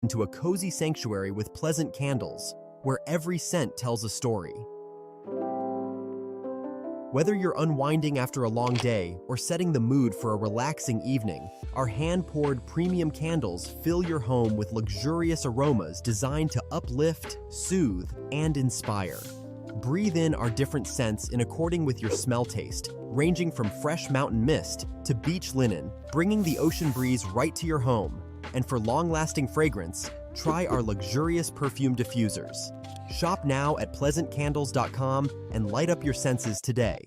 into a cozy sanctuary with pleasant candles, where every scent tells a story. Whether you're unwinding after a long day or setting the mood for a relaxing evening, our hand-poured premium candles fill your home with luxurious aromas designed to uplift, soothe, and inspire. Breathe in our different scents in according with your smell taste, ranging from fresh mountain mist to beach linen, bringing the ocean breeze right to your home. And for long-lasting fragrance, try our luxurious perfume diffusers. Shop now at pleasantcandles.com and light up your senses today.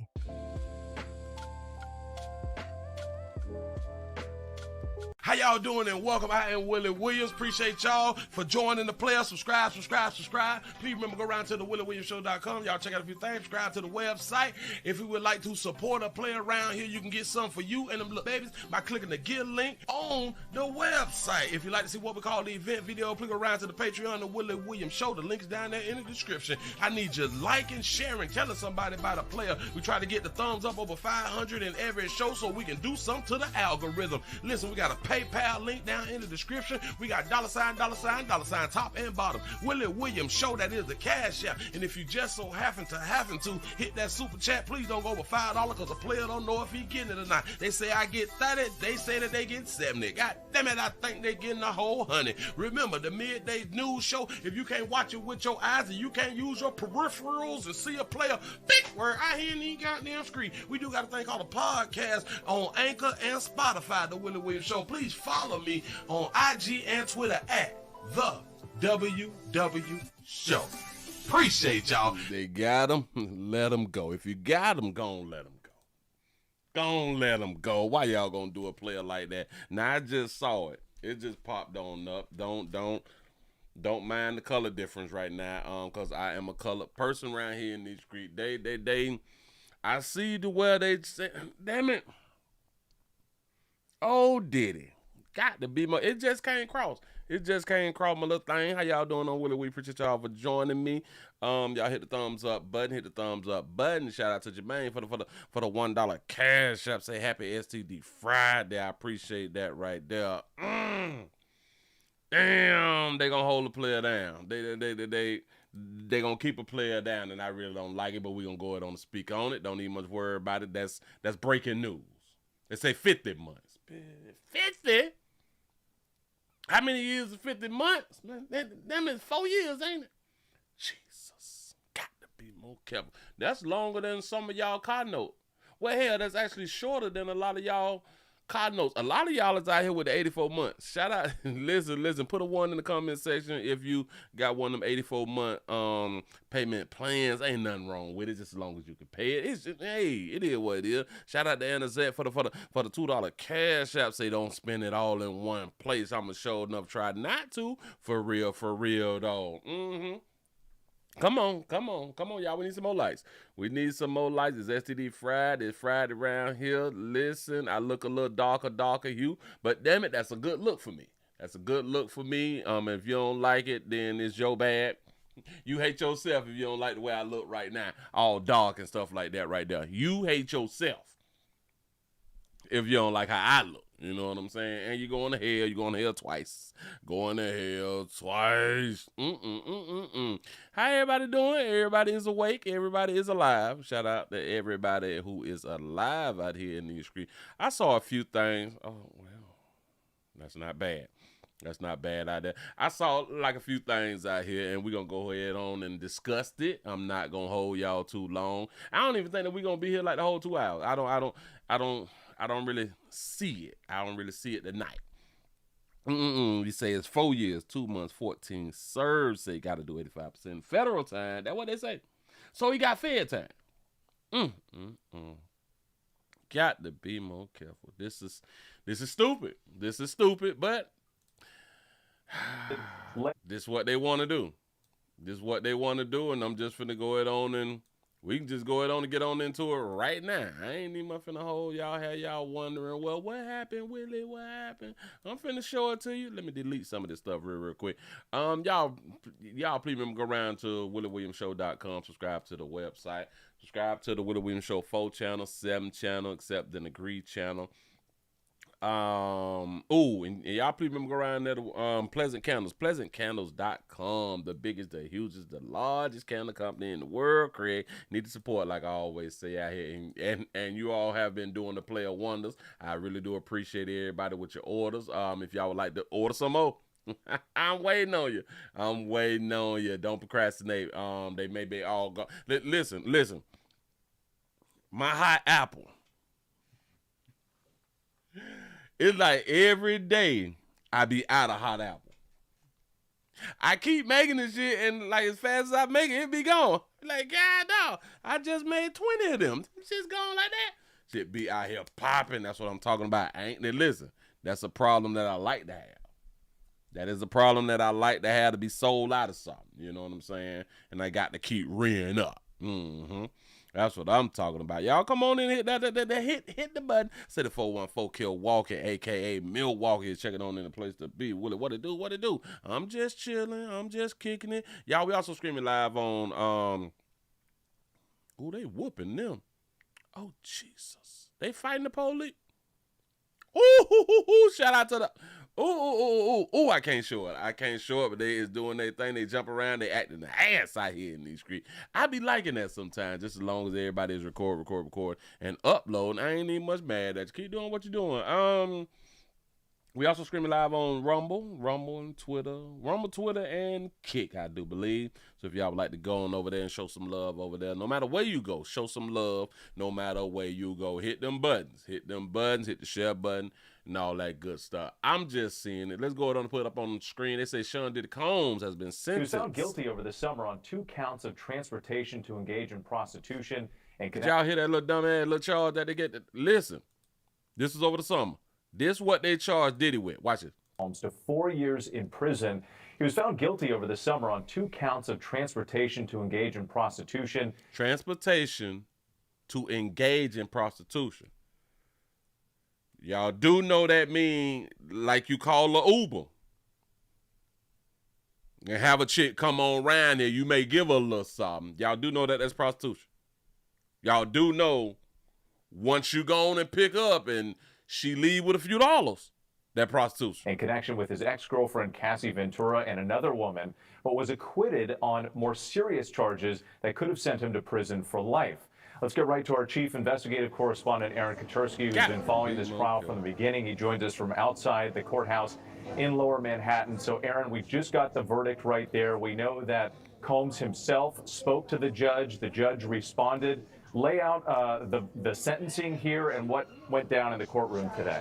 How y'all doing and welcome. I am Willie Williams. Appreciate y'all for joining the player. Subscribe. Please remember, go around to the WillieWilliamsShow.com. Y'all check out a few things. Subscribe to the website. If you would like to support a player around here, you can get some for you and them little babies by clicking the Get link on the website. If you'd like to see what we call the event video, please go around to the Patreon, the Willie Williams Show. The link's down there in the description. I need you liking, sharing, telling somebody about a player. We try to get the thumbs up over 500 in every show so we can do something to the algorithm. Listen, we got a PayPal link down in the description. We got $, top and bottom. Willie Williams Show, that is the cash app. And if you just so happen to hit that super chat, please don't go over $5 because the player don't know if he getting it or not. They say I get 30, they say that they get 70. God damn it, I think they getting a whole 100. Remember, the midday news show, if you can't watch it with your eyes and you can't use your peripherals and see a player, big word, I hear any goddamn screen. We do got a thing called a podcast on Anchor and Spotify, the Willie Williams Show. Please follow me on IG and Twitter at the WW Show. Appreciate y'all. They got him, let him go. If you got him, gon' let him go. Gon' let him go. Why y'all gonna do a player like that? Now I just saw it. It just popped on up. Don't mind the color difference right now. Cause I am a colored person around here in these streets. They I see the where they say, damn it. Oh, Diddy. Got to be my, it just can't cross. It just can't cross my little thing. How y'all doing on Willie? We appreciate y'all for joining me. Y'all hit the thumbs up button. Shout out to Jermaine for the $1 cash app. Say happy STD Friday. I appreciate that right there. Damn, they gonna hold the player down. They gonna keep a player down, and I really don't like it, but we gonna go ahead on and speak on it. Don't even much worry about it. That's breaking news. They say 50 months. 50? How many years is 50 months? Man, damn it, 4 years, ain't it? Jesus, got to be more careful. That's longer than some of y'all car notes. Well, hell, that's actually shorter than a lot of y'all car notes. A lot of y'all is out here with the 84 months. Shout out, listen, put a 1 in the comment section if you got one of them 84-month payment plans. Ain't nothing wrong with it, just as long as you can pay it. It's just, hey, it is what it is. Shout out to Anna Zette for the $2 cash app. Say don't spend it all in one place. I'ma show enough try not to. For real though. Come on, y'all. We need some more lights. It's STD Friday. It's Friday around here. Listen, I look a little darker hue, but damn it, that's a good look for me. If you don't like it, then it's your bad. You hate yourself if you don't like the way I look right now, all dark and stuff like that right there. You hate yourself if you don't like how I look. You know what I'm saying? And you're going to hell. You're going to hell twice. How everybody doing? Everybody is awake. Everybody is alive. Shout out to everybody who is alive out here in these streets. I saw a few things. Oh, well, that's not bad. That's not bad out there. I saw like a few things out here, and we're going to go ahead on and discuss it. I'm not going to hold y'all too long. I don't even think that we're going to be here like the whole 2 hours. I don't really see it. I don't really see it tonight. You say it's 4 years, 2 months, 14 serves. Say got to do 85% federal time. That's what they say. So he got fed time. Got to be more careful. This is stupid. This is stupid, but this is what they want to do. And I'm just finna go ahead on and we can just go ahead on and get on into it right now. I ain't even finna hold y'all, have y'all wondering, well, what happened, Willie? What happened? I'm finna show it to you. Let me delete some of this stuff real quick. Y'all please remember, go around to WillieWilliamsShow.com, subscribe to the website, subscribe to the Willie Williams Show 4 channel, 7 channel, except the Agree channel. And y'all please remember go around there to Pleasant Candles. PleasantCandles.com, the biggest, the hugest, the largest candle company in the world. Need the support, like I always say out here. And you all have been doing the player wonders. I really do appreciate everybody with your orders. If y'all would like to order some more, I'm waiting on you. Don't procrastinate. They may be all gone. Listen. My hot apple. It's like every day I be out of hot apple. I keep making this shit, and like as fast as I make it be gone. Like, God, no, I just made 20 of them. Shit's gone like that. Shit be out here popping. That's what I'm talking about. Ain't it? Listen, that's a problem that I like to have. That is a problem that I like to have, to be sold out of something. You know what I'm saying? And I got to keep rearing up. That's what I'm talking about. Y'all come on in and hit the button. Say the 414 Kill Walking, a.k.a. Milwaukee, is checking on in the place to be. Willie, what it do? I'm just chilling. I'm just kicking it. Y'all, we also streaming live on, they whooping them. Oh, Jesus. They fighting the police. Ooh, shout out to the... Ooh, I can't show it, but they is doing their thing. They jump around, they acting the ass out here in these streets. I be liking that sometimes, just as long as everybody is record, and upload. I ain't even much mad at you. Keep doing what you're doing. We also streaming live on Rumble and Twitter, and Kick, I do believe. So if y'all would like to go on over there and show some love over there, no matter where you go, show some love. No matter where you go, hit them buttons, hit the share button, and all that good stuff. I'm just seeing it. Let's go ahead and put it up on the screen. They say Sean Diddy Combs has been sentenced. He was found guilty over the summer on 2 counts of transportation to engage in prostitution. And did y'all hear that little dumbass little charge that they get? Listen, this is over the summer. This what they charged Diddy with. Watch it. To 4 years in prison. He was found guilty over the summer on 2 counts of transportation to engage in prostitution. Transportation to engage in prostitution. Y'all do know that mean like you call a Uber and have a chick come on around here. You may give her a little something. Y'all do know that that's prostitution. Y'all do know once you go on and pick up and she leave with a few dollars, that prostitution. In connection with his ex-girlfriend, Cassie Ventura, and another woman, but was acquitted on more serious charges that could have sent him to prison for life. Let's get right to our chief investigative correspondent, Aaron Katersky, who's been following this trial from the beginning. He joins us from outside the courthouse in Lower Manhattan. So, Aaron, we just got the verdict right there. We know that Combs himself spoke to the judge. The judge responded. Lay out the sentencing here and what went down in the courtroom today.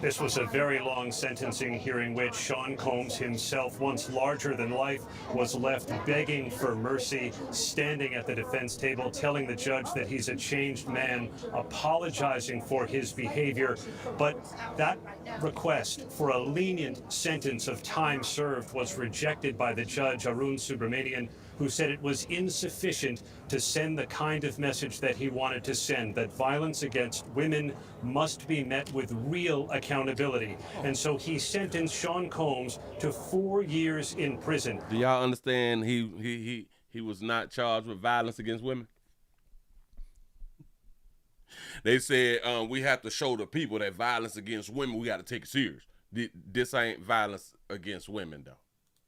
This was a very long sentencing hearing, which Sean Combs himself, once larger than life, was left begging for mercy, standing at the defense table, telling the judge that he's a changed man, apologizing for his behavior. But that request for a lenient sentence of time served was rejected by the judge, Arun Subramanian, who said it was insufficient to send the kind of message that he wanted to send, that violence against women must be met with real accountability. And so he sentenced Sean Combs to 4 years in prison. Do y'all understand he was not charged with violence against women? They said we have to show the people that violence against women, we got to take it serious. This ain't violence against women, though.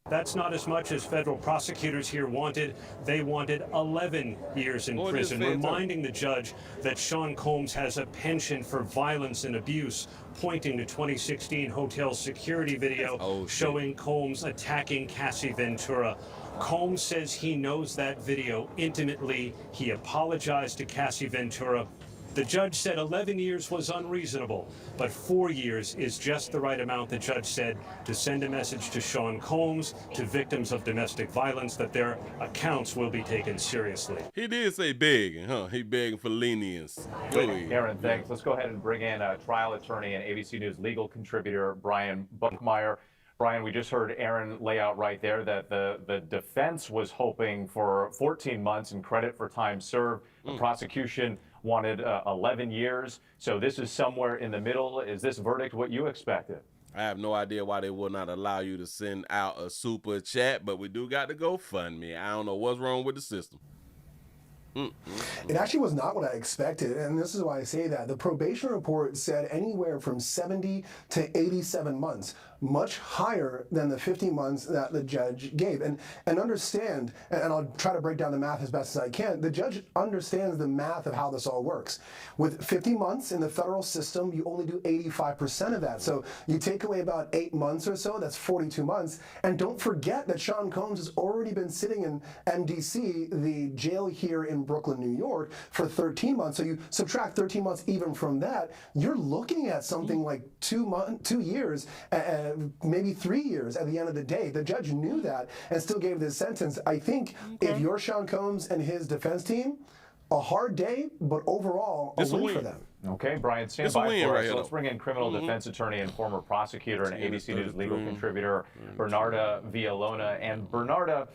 That's not as much as federal prosecutors here wanted. They wanted 11 years in prison, reminding the judge that Sean Combs has a penchant for violence and abuse, pointing to 2016 hotel security video showing Combs attacking Cassie Ventura. Combs says he knows that video intimately. He apologized to Cassie Ventura. The judge said 11 years was unreasonable, but 4 years is just the right amount, the judge said, to send a message to Sean Combs, to victims of domestic violence, that their accounts will be taken seriously. He did say begging, huh? He begging for lenience. Aaron, thanks. Let's go ahead and bring in trial attorney and ABC News legal contributor Brian Buckmeyer. Brian, we just heard Aaron lay out right there that the defense was hoping for 14 months in credit for time served. The prosecution wanted 11 years. So this is somewhere in the middle. Is this verdict what you expected? I have no idea why they will not allow you to send out a super chat, but we do got to GoFundMe. I don't know what's wrong with the system. It actually was not what I expected, and this is why I say that. The probation report said anywhere from 70 to 87 months, much higher than the 50 months that the judge gave. And understand, and I'll try to break down the math as best as I can, the judge understands the math of how this all works. With 50 months in the federal system, you only do 85% of that. So you take away about 8 months or so, that's 42 months. And don't forget that Sean Combs has already been sitting in MDC, the jail here in Brooklyn, New York, for 13 months. So you subtract 13 months even from that, you're looking at something like 2 years, maybe 3 years at the end of the day. The judge knew that and still gave this sentence. I think if you're Sean Combs and his defense team, a hard day, but overall a win for them. Okay, Brian, stand by for us. Let's bring in criminal defense attorney and former prosecutor and ABC News legal contributor Bernarda Villalona. And Bernarda,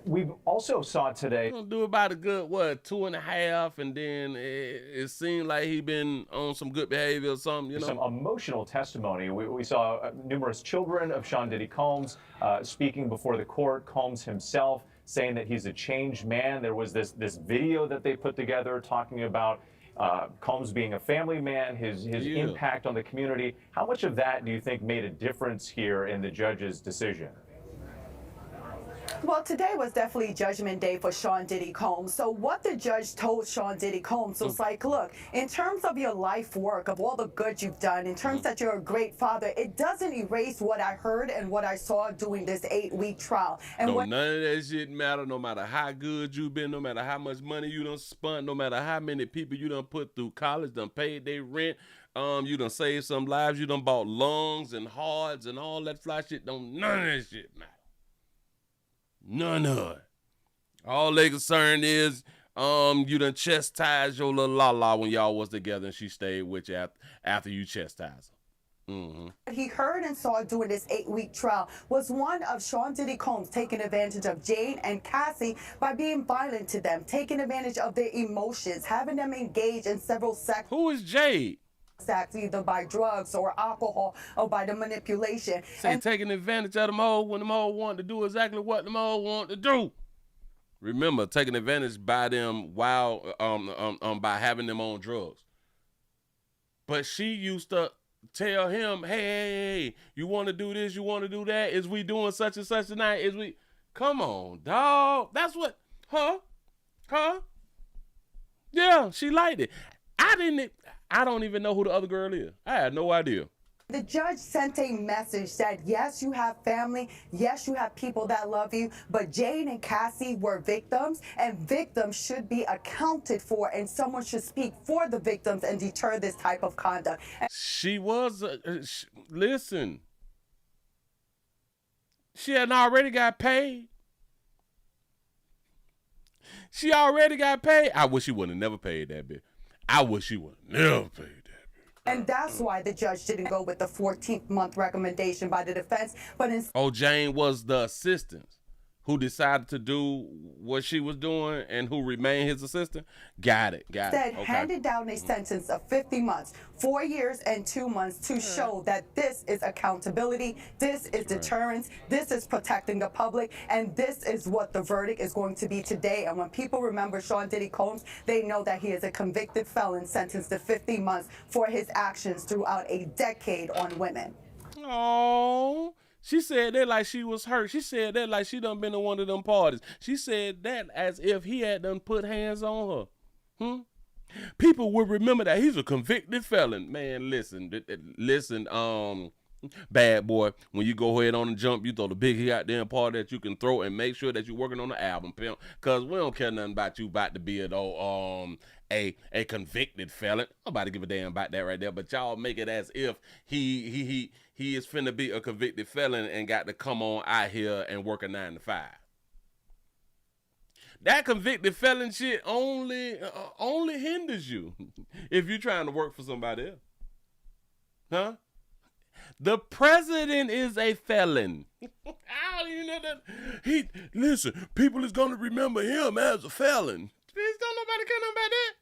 we also saw today. Gonna do about a good 2.5, and then it seemed like he been on some good behavior or something. You know, some emotional testimony. We saw numerous children of Sean Diddy Combs speaking before the court. Combs himself saying that he's a changed man. There was this video that they put together talking about Combs being a family man, his impact on the community. How much of that do you think made a difference here in the judge's decision? Well, today was definitely Judgment Day for Sean Diddy Combs. So what the judge told Sean Diddy Combs was like, look, in terms of your life work, of all the good you've done, in terms that you're a great father, it doesn't erase what I heard and what I saw during this 8-week trial. And none of that shit matter, no matter how good you've been, no matter how much money you done spent, no matter how many people you done put through college, done paid their rent, you done saved some lives, you done bought lungs and hearts and all that fly shit. None of that shit matter. None of it. All they concerned is you done chastised your little la-la when y'all was together and she stayed with you after you chastised her. What he heard and saw during this 8-week trial was one of Sean Diddy Combs taking advantage of Jane and Cassie by being violent to them, taking advantage of their emotions, having them engage in several sex. Who is Jade? Acts either by drugs or alcohol or by the manipulation. And taking advantage of them hoes when them hoes want to do exactly what them hoes want to do. Remember, taking advantage by them while by having them on drugs. But she used to tell him, hey, you want to do this, you want to do that? Is we doing such and such tonight? Is we? Come on, dog. That's what, huh? Yeah, she liked it. I don't even know who the other girl is. I had no idea. The judge sent a message that, yes, you have family, yes, you have people that love you, but Jane and Cassie were victims, and victims should be accounted for, and someone should speak for the victims and deter this type of conduct. She was, listen, she had already got paid. She already got paid. I wish she would have never paid that bitch. I wish she would have never paid that. And that's why the judge didn't go with the 14th month recommendation by the defense, but instead. Jane was the assistant who decided to do what she was doing and who remained his assistant. Got it. Instead, handed down a sentence of 50 months, 4 years and 2 months to show that this is accountability, this is deterrence, this is protecting the public, and this is what the verdict is going to be today. And when people remember Sean Diddy Combs, they know that he is a convicted felon sentenced to 50 months for his actions throughout a decade on women. Oh. She said that like she was hurt. She said that like she done been to one of them parties. She said that as if he had done put hands on her. People will remember that he's a convicted felon. Man, listen, bad boy, when you go ahead on and jump, you throw the big goddamn party that you can throw and make sure that you're working on the album, pimp. Because we don't care nothing about you about to be a convicted felon. Nobody give a damn about that right there. But y'all make it as if he is finna be a convicted felon and got to come on out here and work a 9 to 5. That convicted felon shit only hinders you if you're trying to work for somebody else. Huh? The president is a felon. I don't even know that. Listen, people is gonna remember him as a felon. Please don't nobody care about that.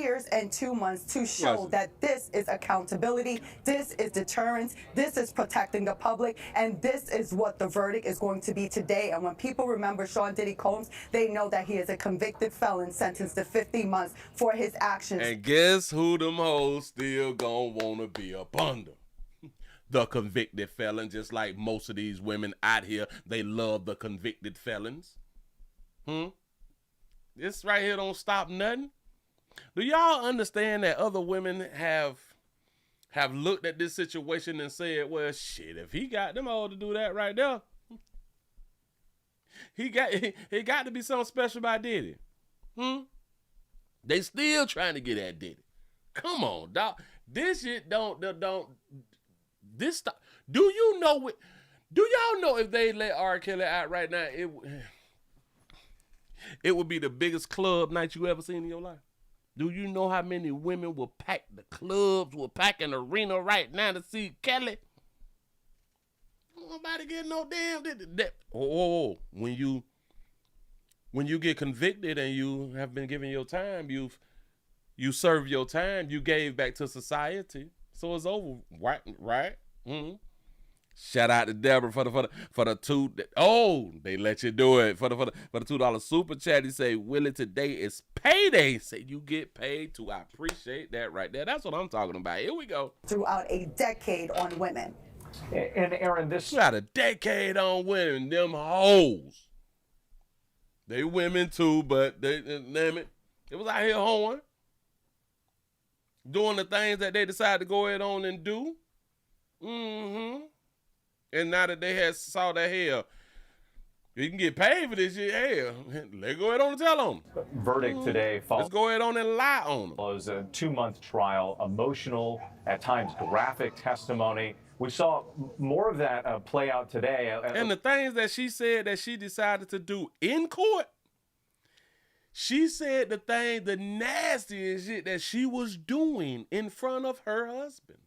years and 2 months to show that this is accountability, this is deterrence, this is protecting the public, and this is what the verdict is going to be today. And when people remember Sean Diddy Combs, they know that he is a convicted felon sentenced to 50 months for his actions. And guess who them hoes still gonna wanna be up under? The convicted felon, just like most of these women out here, they love the convicted felons. This right here don't stop nothing. Do y'all understand that other women have looked at this situation and said, well, shit, if he got them all to do that right there, he got to be something special about Diddy. They still trying to get at Diddy. Come on, dog. This shit this stop. Do y'all know if they let R. Kelly out right now, it would be the biggest club night you ever seen in your life? Do you know how many women will pack the clubs, will pack an arena right now to see Kelly? Nobody get no damn. When you get convicted and you have been given your time, you serve your time, you gave back to society, so it's over, right? Shout out to Deborah for the two. Oh, they let you do it for the $2 super chat. He say, Willie, today is payday. Say you get paid too. I appreciate that right there. That's what I'm talking about. Here we go. Throughout a decade on women. And Aaron, this got a decade on women. Them hoes. They women too, but they name it. It was out here hoeing, doing the things that they decided to go ahead on and do. And now that they saw that, hell, you can get paid for this shit, hell, let's go ahead on and tell on them. Verdict today. Let's go ahead on and lie on them. Follows a 2-month trial, emotional, at times graphic testimony. We saw more of that play out today. And the things that she said that she decided to do in court, she said the nastiest shit that she was doing in front of her husband.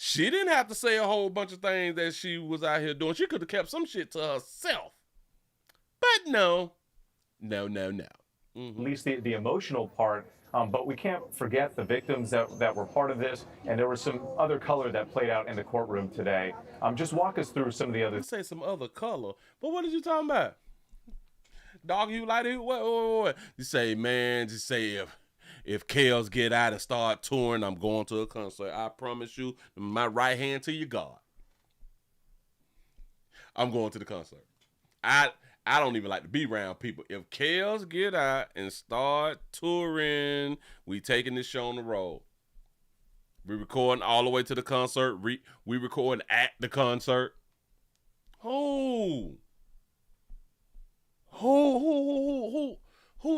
She didn't have to say a whole bunch of things that she was out here doing. She could have kept some shit to herself. But no. At least the emotional part. But we can't forget the victims that were part of this. And there was some other color that played out in the courtroom today. Just walk us through some of the other. You say some other color. But what are you talking about? Dog, you like it? What? You say, man, just say if Kels get out and start touring, I'm going to a concert. I promise you, my right hand to your God. I'm going to the concert. I don't even like to be around people. If Kels get out and start touring, we taking this show on the road. We recording all the way to the concert. We recording at the concert. Who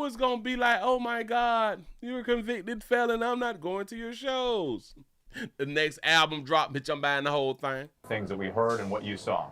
is going to be like, oh my God, you're a convicted felon, I'm not going to your shows. The next album drop, bitch, I'm buying the whole thing. Things that we heard and what you saw.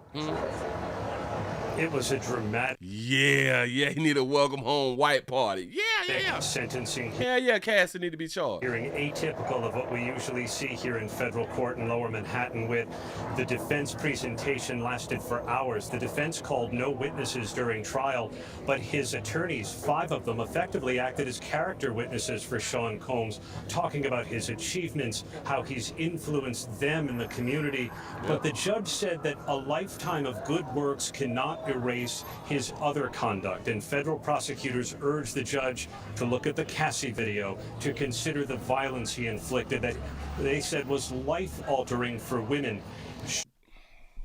It was a dramatic. Yeah, he need a welcome home white party. Yeah. Sentencing. Yeah, Cassie need to be charged. Hearing atypical of what we usually see here in federal court in Lower Manhattan, with the defense presentation lasted for hours. The defense called no witnesses during trial, but his attorneys, 5 of them, effectively acted as character witnesses for Sean Combs, talking about his achievements, how he's influenced them in the community. But the judge said that a lifetime of good works cannot erase his other conduct, and federal prosecutors urged the judge to look at the Cassie video, to consider the violence he inflicted that they said was life-altering for women.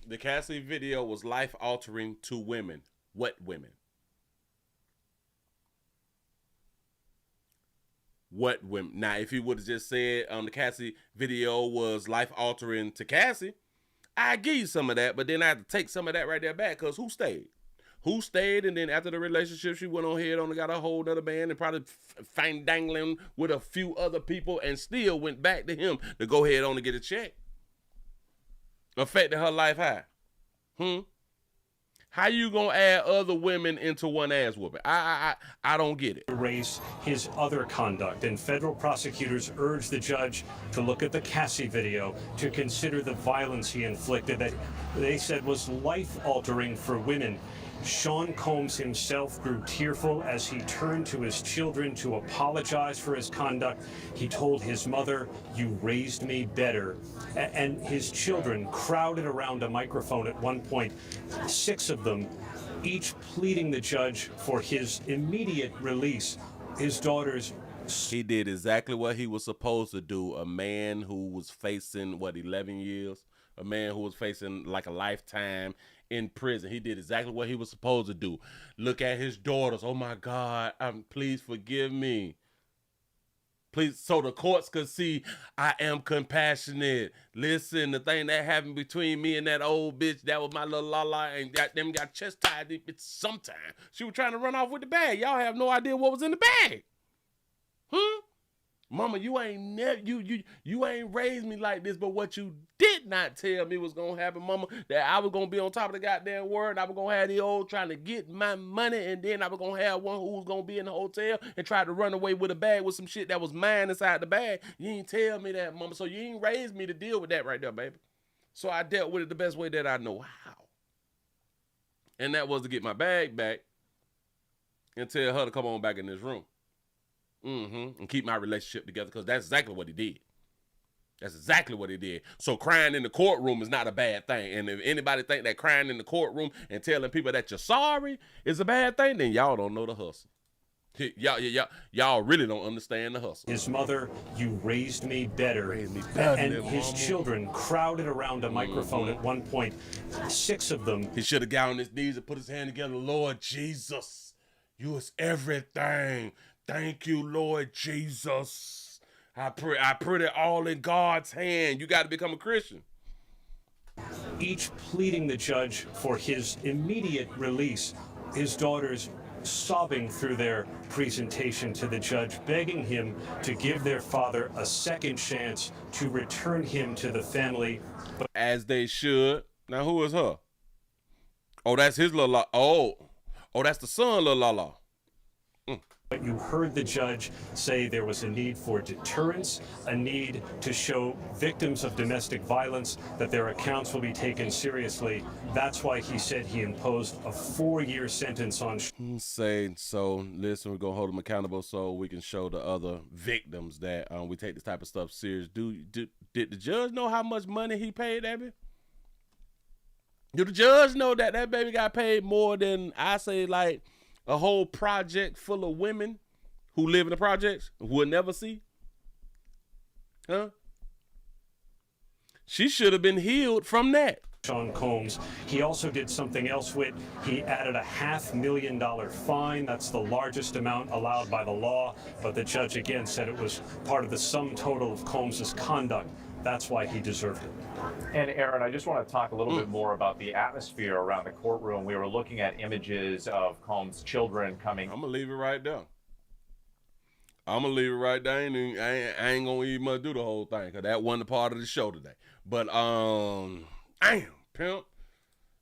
The Cassie video was life-altering to women. What women? What women? Now, if he would have just said the Cassie video was life-altering to Cassie, I give you some of that, but then I have to take some of that right there back, because who stayed? Who stayed? And then after the relationship, she went on ahead and got a whole other band and probably dangling with a few other people and still went back to him to go ahead on and get a check. Affected her life high. How you gonna add other women into one ass whooping? I don't get it. Erase his other conduct, and federal prosecutors urged the judge to look at the Cassie video, to consider the violence he inflicted that they said was life-altering for women. Sean Combs himself grew tearful as he turned to his children to apologize for his conduct. He told his mother, "You raised me better." And his children crowded around a microphone at one point, 6 of them, each pleading the judge for his immediate release. His daughters. He did exactly what he was supposed to do. A man who was facing, 11 years? A man who was facing like a lifetime in prison. He did exactly what he was supposed to do. Look at his daughters. Oh my God, please forgive me. Please, so the courts could see I am compassionate. Listen, the thing that happened between me and that old bitch, that was my little lala, and got chest tied sometime. She was trying to run off with the bag. Y'all have no idea what was in the bag. Mama, you ain't you ain't raised me like this, but what you did not tell me was gonna happen, Mama, that I was gonna be on top of the goddamn world. I was gonna have the old trying to get my money, and then I was gonna have one who was gonna be in the hotel and try to run away with a bag with some shit that was mine inside the bag. You ain't tell me that, Mama, so you ain't raised me to deal with that right there, baby. So I dealt with it the best way that I know how, and that was to get my bag back and tell her to come on back in this room. And keep my relationship together, because that's exactly what he did. That's exactly what he did. So crying in the courtroom is not a bad thing. And if anybody think that crying in the courtroom and telling people that you're sorry is a bad thing, then y'all don't know the hustle. Y'all really don't understand the hustle. His mother, "You raised me better." And his children crowded around a microphone at one point, 6 of them. He should have got on his knees and put his hand together. Lord Jesus, you is everything. Thank you, Lord Jesus. I put it all in God's hand. You got to become a Christian. Each pleading the judge for his immediate release. His daughters sobbing through their presentation to the judge, begging him to give their father a second chance to return him to the family. As they should. Now, who is her? Oh, that's his little la. Oh, that's the son, little la. But you heard the judge say there was a need for deterrence, a need to show victims of domestic violence that their accounts will be taken seriously. That's why he said he imposed a 4-year sentence on. Listen, we're going to hold him accountable so we can show the other victims that we take this type of stuff serious. Did the judge know how much money he paid Abby? Did the judge know that that baby got paid more than, I say, like, a whole project full of women who live in the projects who will never see? Huh? She should have been healed from that. Sean Combs. He also did something else, Whit. He added a $500,000 fine. That's the largest amount allowed by the law. But the judge again said it was part of the sum total of Combs's conduct. That's why he deserved it. And Aaron, I just want to talk a little bit more about the atmosphere around the courtroom. We were looking at images of Combs' children coming. I'm going to leave it right there. I ain't going to even do the whole thing, because that wasn't a part of the show today. But, damn, pimp.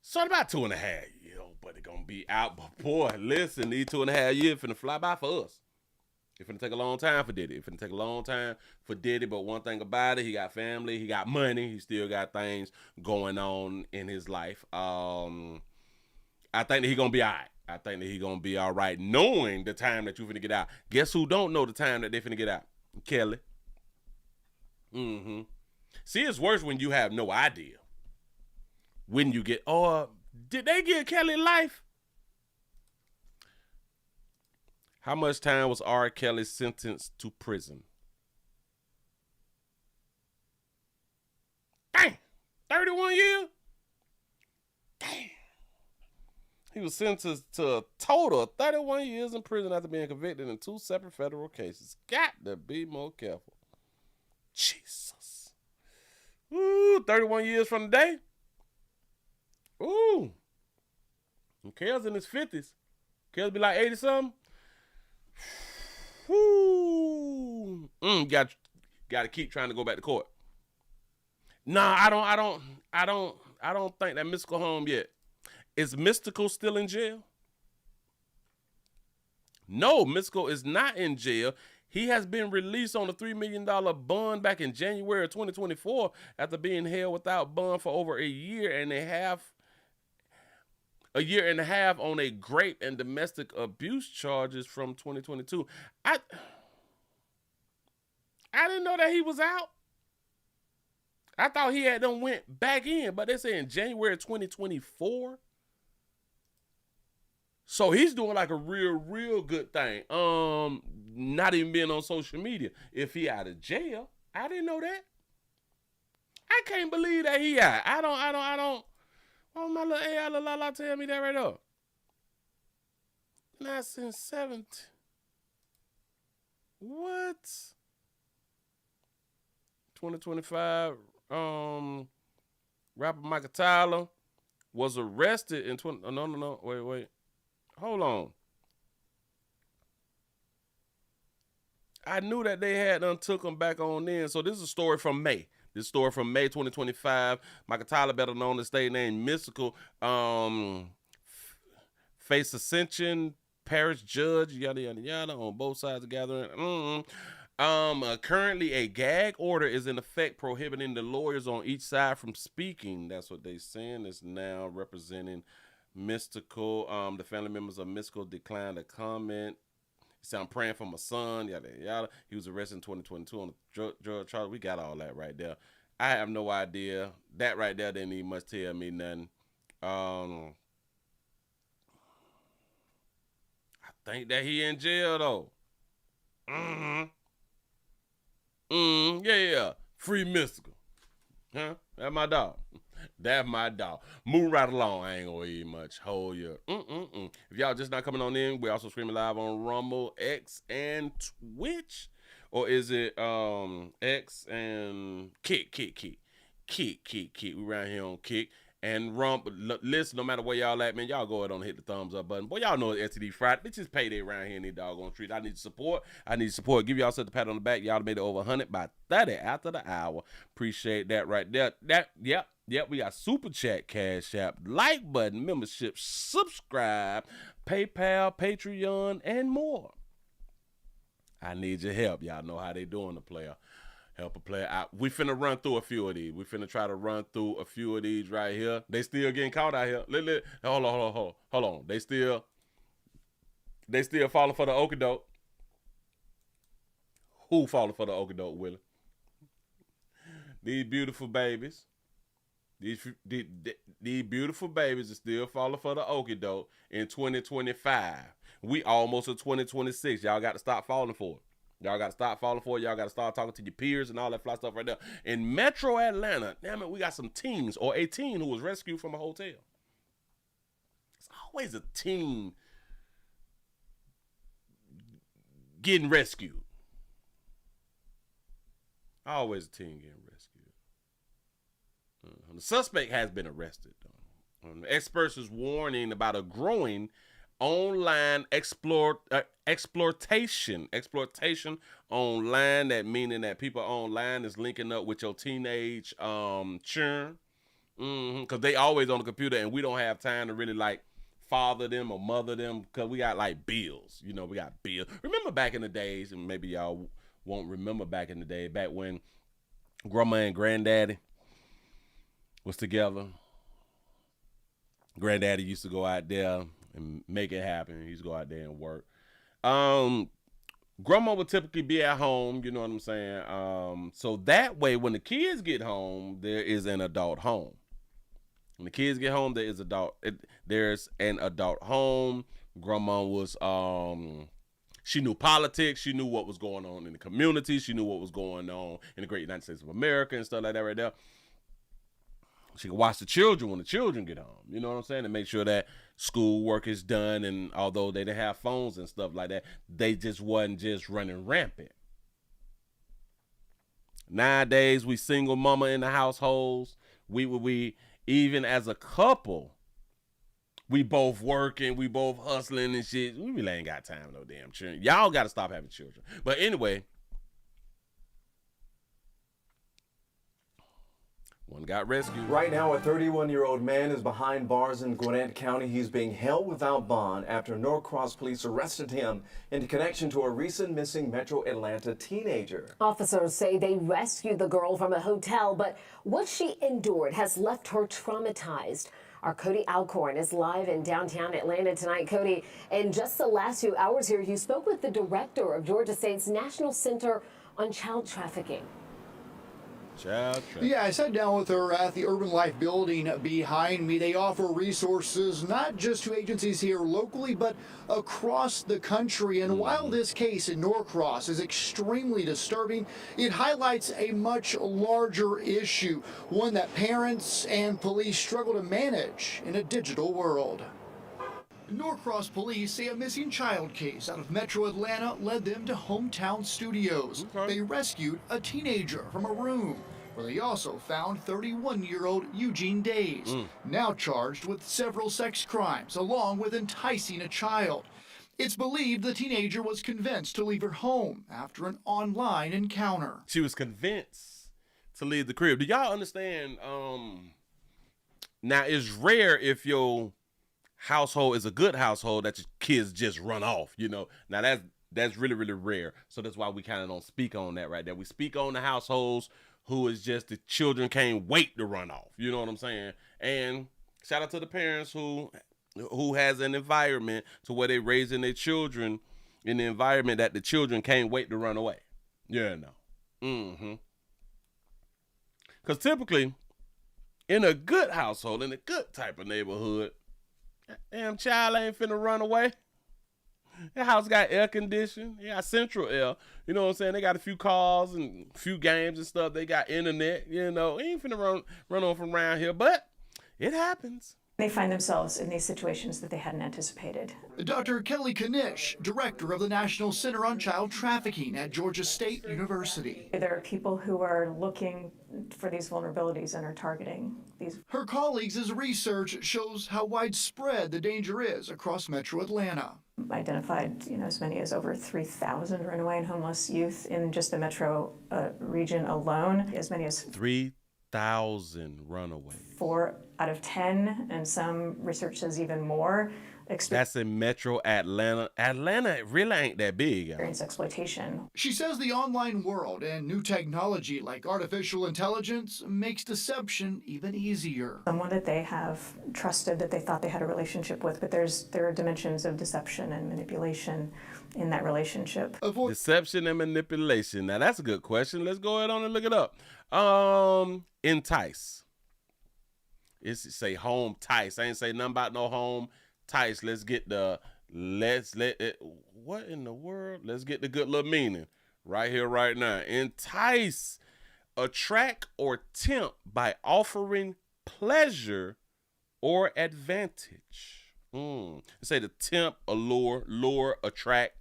So about 2.5 years, but it going to be out. But, boy, listen, these 2.5 years finna fly by for us. It's finna take a long time for Diddy. But one thing about it, he got family, he got money, he still got things going on in his life. I think that he gonna be all right. Knowing the time that you finna get out. Guess who don't know the time that they finna get out? Kelly. See, it's worse when you have no idea. When you get, did they give Kelly life? How much time was R. Kelly sentenced to prison? Dang, 31 years? Damn. He was sentenced to a total of 31 years in prison after being convicted in 2 separate federal cases. Got to be more careful. Jesus. Ooh, 31 years from today? Ooh. And Kel's in his 50s. Kel's be like 80-something. Whoo! Got to keep trying to go back to court. Nah, I don't think that Mystical home yet. Is Mystical still in jail? No, Mystical is not in jail. He has been released on a $3 million bond back in January of 2024 after being held without bond for over a year and a half. a year and a half on a rape and domestic abuse charges from 2022. I didn't know that he was out. I thought he had done went back in, but they say in January 2024. So he's doing like a real good thing. Not even being on social media. If he out of jail, I didn't know that. I can't believe that he out. I don't. Oh, my little AI la tell me that right up. Not since 17. What? 2025. Rapper Michael Tyler was arrested in 20. No. Wait. Hold on. I knew that they had took him back on in. So this is a story from May. This story from May 2025. Michael Tyler, better known as state name Mystical, face ascension, parish judge, yada yada yada, on both sides of the gathering. Currently a gag order is in effect prohibiting the lawyers on each side from speaking. That's what they saying. It's now representing Mystical. The family members of Mystical declined to comment. He said, I'm praying for my son, yada yada. He was arrested in 2022 on the drug charge. We got all that right there. I have no idea. That right there didn't even much tell me nothing. I think that he in jail though. Yeah. Free Mystical. Huh? That's my dog. That's my dog. Move right along. I ain't gonna eat much. Hold your. If y'all just not coming on in, we're also streaming live on Rumble, X, and Twitch. Or is it X and Kick? We around here on Kick. And Rumble. Listen, no matter where y'all at, man, y'all go ahead and hit the thumbs up button. Boy, y'all know it's STD Friday. It's just payday around here in these doggone streets. I need support. Give y'all such a pat on the back. Y'all made it over 100 by 30 after the hour. Appreciate that right there. Yep, we got Super Chat, Cash App, like button, membership, subscribe, PayPal, Patreon, and more. I need your help. Y'all know how they doing the player. Help a player out. We finna run through a few of these. We finna try to run through a few of these right here. They still getting caught out here. Hold on. They still falling for the okie-doke. Who falling for the okie-doke, Willie? These beautiful babies. These beautiful babies are still falling for the okie-doke in 2025. We almost in 2026. Y'all got to stop falling for it. Y'all got to stop falling for it. Y'all got to start talking to your peers and all that fly stuff right there. In Metro Atlanta, damn it, we got some teens or a teen who was rescued from a hotel. It's always a teen getting rescued. Always a teen getting rescued. The suspect has been arrested, though. Experts is warning about a growing online exploitation online, that meaning that people online is linking up with your teenage children, because they always on the computer and we don't have time to really like father them or mother them because we got like bills. We got bills. Remember back in the days, and maybe y'all won't remember back in the day, back when grandma and granddaddy was together. Granddaddy used to go out there and make it happen. He used to go out there and work. Grandma would typically be at home, you know what I'm saying? So that way, when the kids get home, there is an adult home. When the kids get home, there's an adult home. Grandma was, she knew politics. She knew what was going on in the community. She knew what was going on in the great United States of America and stuff like that right there. She could watch the children when the children get home. You know what I'm saying? And make sure that school work is done. And although they didn't have phones and stuff like that, they just wasn't just running rampant. Nowadays, we single mama in the households. We even as a couple, we both working, we both hustling and shit. We really ain't got time for no damn children. Y'all got to stop having children. But anyway, one got rescued. Right now, a 31-year-old man is behind bars in Gwinnett County. He's being held without bond after Norcross police arrested him in connection to a recent missing Metro Atlanta teenager. Officers say they rescued the girl from a hotel, but what she endured has left her traumatized. Our Cody Alcorn is live in downtown Atlanta tonight. Cody, in just the last few hours here, you spoke with the director of Georgia State's National Center on Child Trafficking. Yeah, I sat down with her at the Urban Life building behind me. They offer resources not just to agencies here locally, but across the country. And while this case in Norcross is extremely disturbing, it highlights a much larger issue, one that parents and police struggle to manage in a digital world. Norcross police say a missing child case out of Metro Atlanta led them to Hometown Studios. They rescued a teenager from a room where they also found 31-year-old Eugene Days, now charged with several sex crimes along with enticing a child. It's believed the teenager was convinced to leave her home after an online encounter. She was convinced to leave the crib. Do y'all understand? Now, it's rare if your household is a good household that your kids just run off, you know. Now that's really, really rare. So that's why we kind of don't speak on that right there. We speak on the households who is just the children can't wait to run off. You know what I'm saying? And shout out to the parents who has an environment to where they raising their children in the environment that the children can't wait to run away. Yeah, no. Because typically in a good household, in a good type of neighborhood, damn child ain't finna run away. That house got air conditioning. They got central air. You know what I'm saying? They got a few cars and a few games and stuff. They got internet. You know, ain't finna run on from around here, but it happens. They find themselves in these situations that they hadn't anticipated. Dr. Kelly Kanish, director of the National Center on Child Trafficking at Georgia State University. There are people who are looking for these vulnerabilities and are targeting these. Her colleagues' research shows how widespread the danger is across Metro Atlanta. Identified, as many as over 3,000 runaway and homeless youth in just the metro region alone. As many as 3,000 runaways. 4 out of 10, and some research says even more. That's in Metro Atlanta. Atlanta really ain't that big. Experience exploitation. She says the online world and new technology like artificial intelligence makes deception even easier. Someone that they have trusted, that they thought they had a relationship with, but there are dimensions of deception and manipulation in that relationship. Deception and manipulation. Now that's a good question. Let's go ahead on and look it up. Entice. It's say home tice. I ain't say nothing about no home tice. What in the world? Let's get the good little meaning right here, right now. Entice, attract or tempt by offering pleasure or advantage. Say the tempt, allure, lure, attract.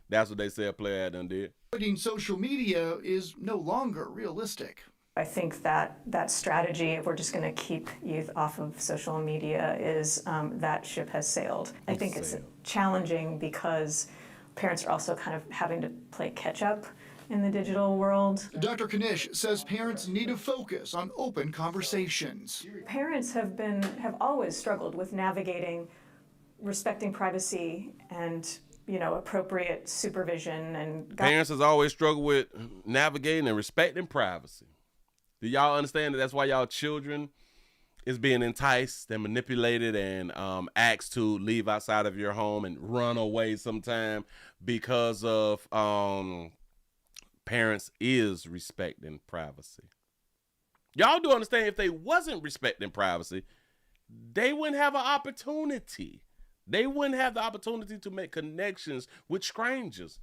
That's what they say a player done did. Avoiding social media is no longer realistic. I think that strategy, if we're just going to keep youth off of social media, is that ship has sailed. I think it's challenging because parents are also kind of having to play catch up in the digital world. Dr. Kanish says parents need to focus on open conversations. Parents have always struggled with navigating, respecting privacy and appropriate supervision and parents has always struggled with navigating and respecting privacy. Do y'all understand that that's why y'all children is being enticed and manipulated and asked to leave outside of your home and run away sometime because of parents is respecting privacy? Y'all do understand if they wasn't respecting privacy, they wouldn't have an opportunity. They wouldn't have the opportunity to make connections with strangers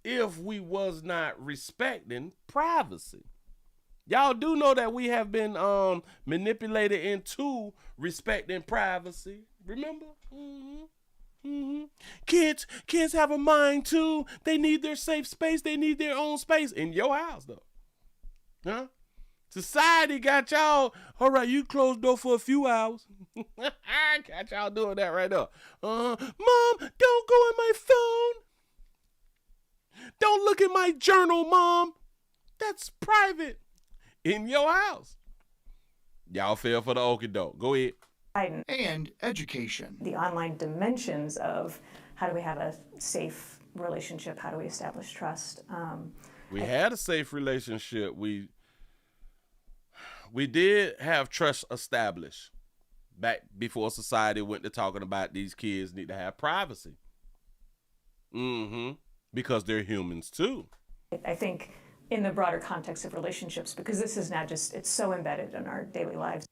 if we was not respecting privacy. Y'all do know that we have been manipulated into respecting privacy. Remember? Kids have a mind too. They need their safe space. They need their own space in your house, though. Huh? Society got y'all. All right, you close the door for a few hours. Got y'all doing that right there. Mom, don't go in my phone. Don't look at my journal, Mom. That's private. In your house. Y'all fell for the okie doke. Go ahead. And education. The online dimensions of how do we have a safe relationship? How do we establish trust? We had a safe relationship. We did have trust established. back before society went to talking about these kids need to have privacy. Because they're humans too. I think in the broader context of relationships, because this is now just, it's so embedded in our daily lives.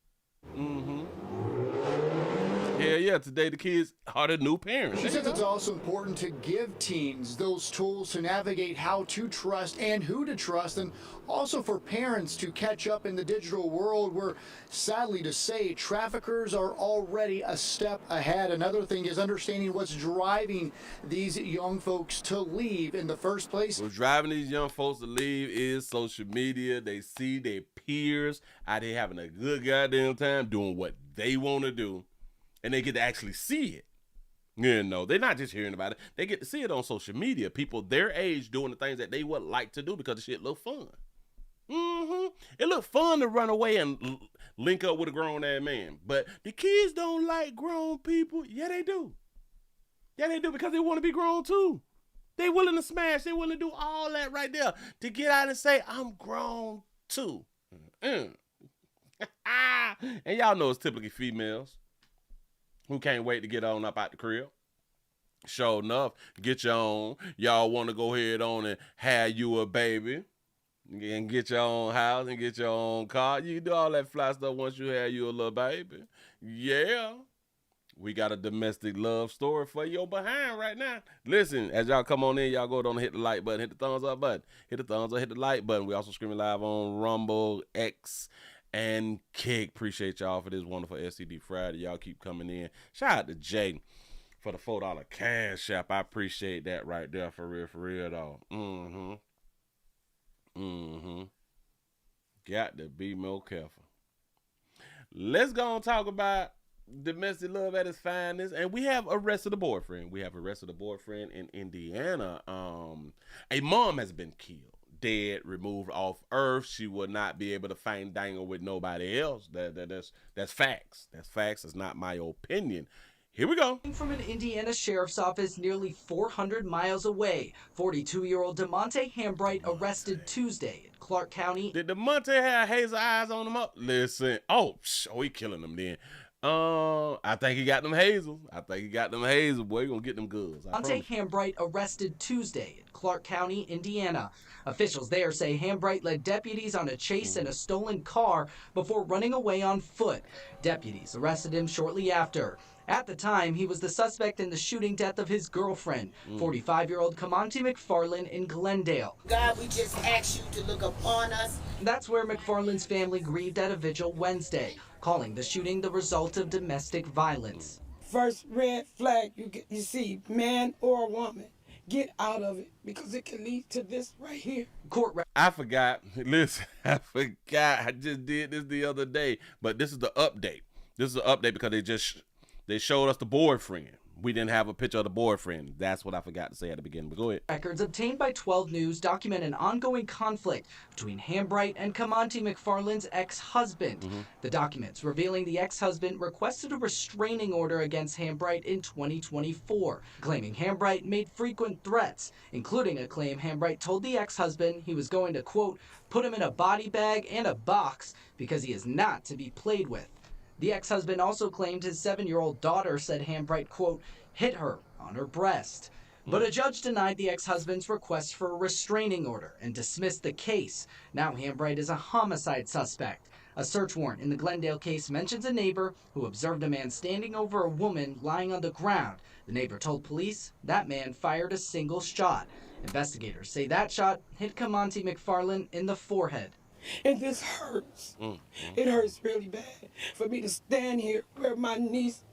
Yeah, today the kids are the new parents. She says it's also important to give teens those tools to navigate how to trust and who to trust, and also for parents to catch up in the digital world where, sadly to say, traffickers are already a step ahead. Another thing is understanding what's driving these young folks to leave in the first place. What's driving these young folks to leave is social media. They see their peers out there having a good goddamn time doing what they want to do. And they get to actually see it. You know, they're not just hearing about it. They get to see it on social media. People their age doing the things that they would like to do because the shit look fun. It look fun to run away and link up with a grown-ass man. But the kids don't like grown people. Yeah, they do. Yeah, they do because they want to be grown too. They willing to smash. They willing to do all that right there to get out and say, I'm grown too. And y'all know it's typically females who can't wait to get on up out the crib. Sure enough, get your own. Y'all want to go ahead on and have you a baby and get your own house and get your own car. You can do all that fly stuff once you have you a little baby. Yeah. We got a domestic love story for your behind right now. Listen, as y'all come on in, y'all go on and hit the like button, hit the thumbs up button. Hit the thumbs up, hit the like button. We also streaming live on Rumble, X, and Kick. Appreciate y'all for this wonderful SCD Friday. Y'all keep coming in. Shout out to Jay for the $4 cash app. I appreciate that right there, for real though. Got to be more careful. Let's go and talk about domestic love at its finest, and we have arrested a boyfriend. In Indiana. A mom has been killed, dead, removed off earth. She will not be able to find dangle with nobody else. That's facts. That's facts. It's not my opinion. Here we go. From an Indiana sheriff's office nearly 400 miles away, 42-year-old DeMonte Hambright arrested Tuesday in Clark County. Did DeMonte have hazel eyes on him up? Listen. Oh, he killing them then. I think he got them hazels. Boy, he gonna get them goods. DeMonte Hambright arrested Tuesday in Clark County, Indiana. Officials there say Hambright led deputies on a chase in a stolen car before running away on foot. Deputies arrested him shortly after. At the time, he was the suspect in the shooting death of his girlfriend, 45-year-old Kamonte McFarland in Glendale. God, we just ask you to look upon us. That's where McFarland's family grieved at a vigil Wednesday, calling the shooting the result of domestic violence. First red flag you see, man or woman, get out of it because it can lead to this right here. I forgot. Listen, I just did this the other day, but this is the update. This is the update because they showed us the boyfriend. We didn't have a picture of the boyfriend. That's what I forgot to say at the beginning, but go ahead. Records obtained by 12 News document an ongoing conflict between Hambright and Kamonte McFarland's ex-husband. The documents revealing the ex-husband requested a restraining order against Hambright in 2024, claiming Hambright made frequent threats, including a claim Hambright told the ex-husband he was going to, quote, put him in a body bag and a box because he is not to be played with. The ex-husband also claimed his 7-year-old daughter said Hambright, quote, hit her on her breast. But a judge denied the ex-husband's request for a restraining order and dismissed the case. Now Hambright is a homicide suspect. A search warrant in the Glendale case mentions a neighbor who observed a man standing over a woman lying on the ground. The neighbor told police that man fired a single shot. Investigators say that shot hit Kamonte McFarland in the forehead. And this hurts. It hurts really bad for me to stand here where my niece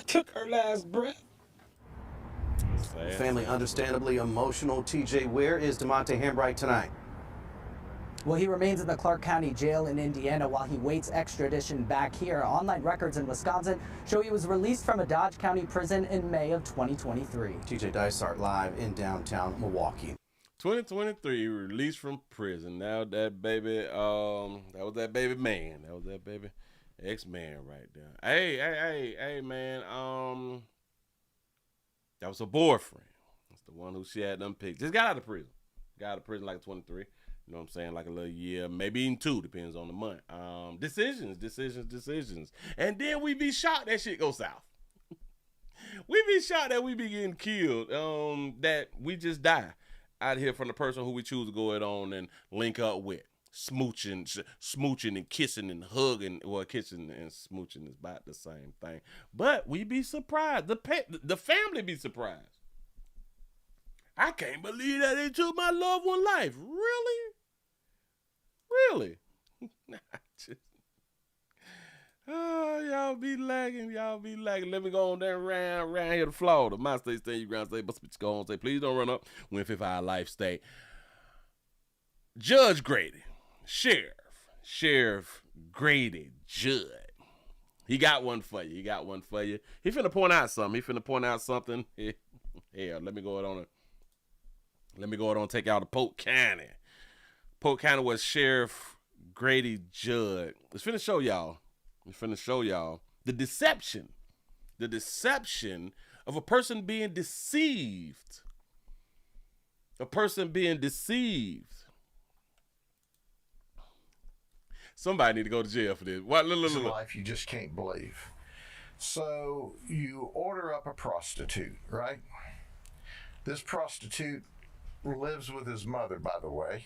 took her last breath. Family understandably emotional. TJ, where is DeMonte Hambright tonight? Well, he remains in the Clark County Jail in Indiana while he waits extradition back here. Online records in Wisconsin show he was released from a Dodge County prison in May of 2023. TJ Dysart live in downtown Milwaukee. 2023, released from prison. Now that baby, that was that baby man. That was that baby ex-man right there. Hey, man. That was her boyfriend. That's the one who she had them picked. Just got out of prison. Got out of prison like 23. You know what I'm saying? Like a little year, maybe even 2, depends on the month. Decisions. And then we be shocked that shit go south. We be shocked that we be getting killed, that we just die out here from the person who we choose to go it on and link up with. Smooching and kissing and hugging. Well, kissing and smooching is about the same thing. But we be surprised. The family be surprised. I can't believe that they took my loved one life. Really? Y'all be lagging. Let me go on there around here to Florida. My state, stay you ground state, but go on, say, please don't run up. Win 55 life state. Judge Grady, Sheriff Grady Judd. He got one for you. He finna point out something. Hell, let me go on and take out to Polk County. Polk County was Sheriff Grady Judd. It's finna show y'all the deception of a person being deceived. Somebody need to go to jail for this. What? Look. Life you just can't believe. So you order up a prostitute, right? This prostitute lives with his mother, by the way.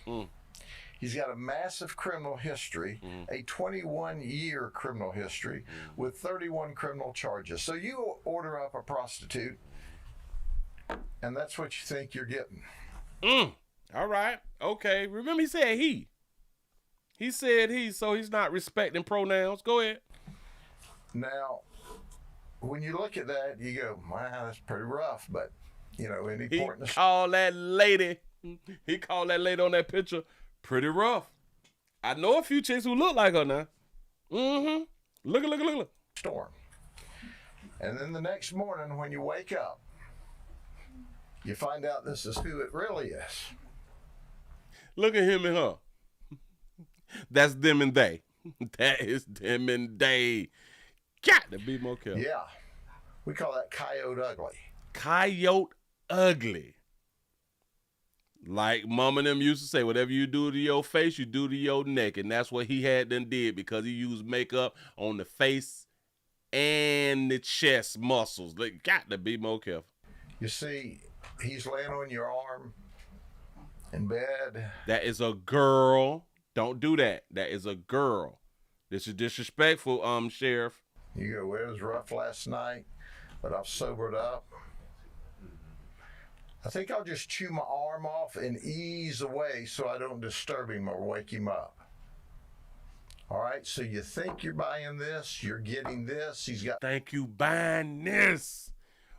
He's got a massive criminal history, a 21-year criminal history with 31 criminal charges. So you order up a prostitute, and that's what you think you're getting. All right. Okay. Remember he said he. He said he, so he's not respecting pronouns. Go ahead. Now, when you look at that, you go, wow, that's pretty rough. But, you know, He called that lady on that picture pretty rough. I know a few chicks who look like her now. Look. Storm. And then the next morning when you wake up, you find out this is who it really is. Look at him and her. That's them and they. That is them and they. Got to be more careful. Yeah. We call that coyote ugly. Coyote ugly. Like mama and them used to say, whatever you do to your face, you do to your neck. And that's what he had done did because he used makeup on the face and the chest muscles. Like, got to be more careful. You see, he's laying on your arm in bed. That is a girl. Don't do that. That is a girl. This is disrespectful, Sheriff. You go, well, it was rough last night, but I've sobered up. I think I'll just chew my arm off and ease away so I don't disturb him or wake him up. All right, so you think you're buying this, you're getting this. He's got. Think you buying this.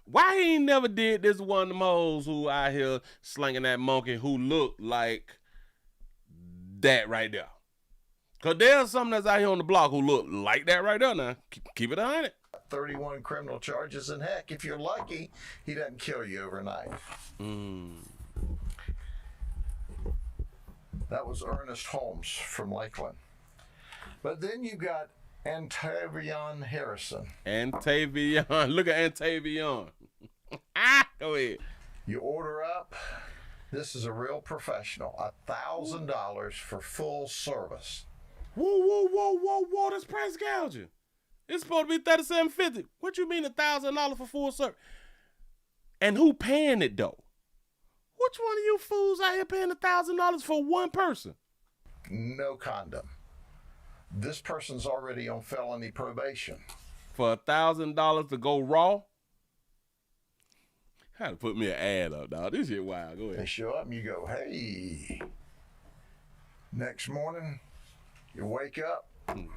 Why he ain't never did this one of them hoes who out here slinging that monkey who look like that right there? Because there's something that's out here on the block who look like that right there now. Keep it 100. 31 criminal charges, and heck, if you're lucky, he doesn't kill you overnight. That was Ernest Holmes from Lakeland. But then you got Antavion Harrison. Antavion. Look at Antavion. Go ahead. You order up. This is a real professional. $1,000 for full service. Whoa. That's price gouging. It's supposed to be $37.50. What you mean $1,000 for full service? And who paying it though? Which one of you fools out here paying $1,000 for one person? No condom. This person's already on felony probation. For $1,000 to go raw? Had to put me an ad up, dog. This shit wild. Go ahead. They show up and you go, hey. Next morning, you wake up, and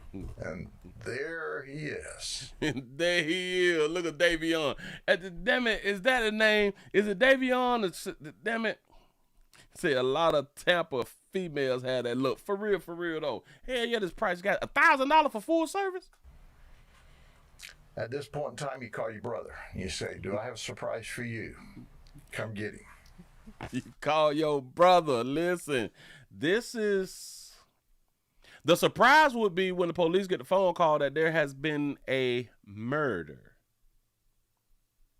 there he is. There he is. Look at Davion. Damn it, is that a name? Is it Davion? Damn it. See, a lot of Tampa females had that look. For real though. Hell yeah, this price got $1,000 for full service. At this point in time, you call your brother. You say, do I have a surprise for you? Come get him. You call your brother. Listen, this is... The surprise would be when the police get the phone call that there has been a murder.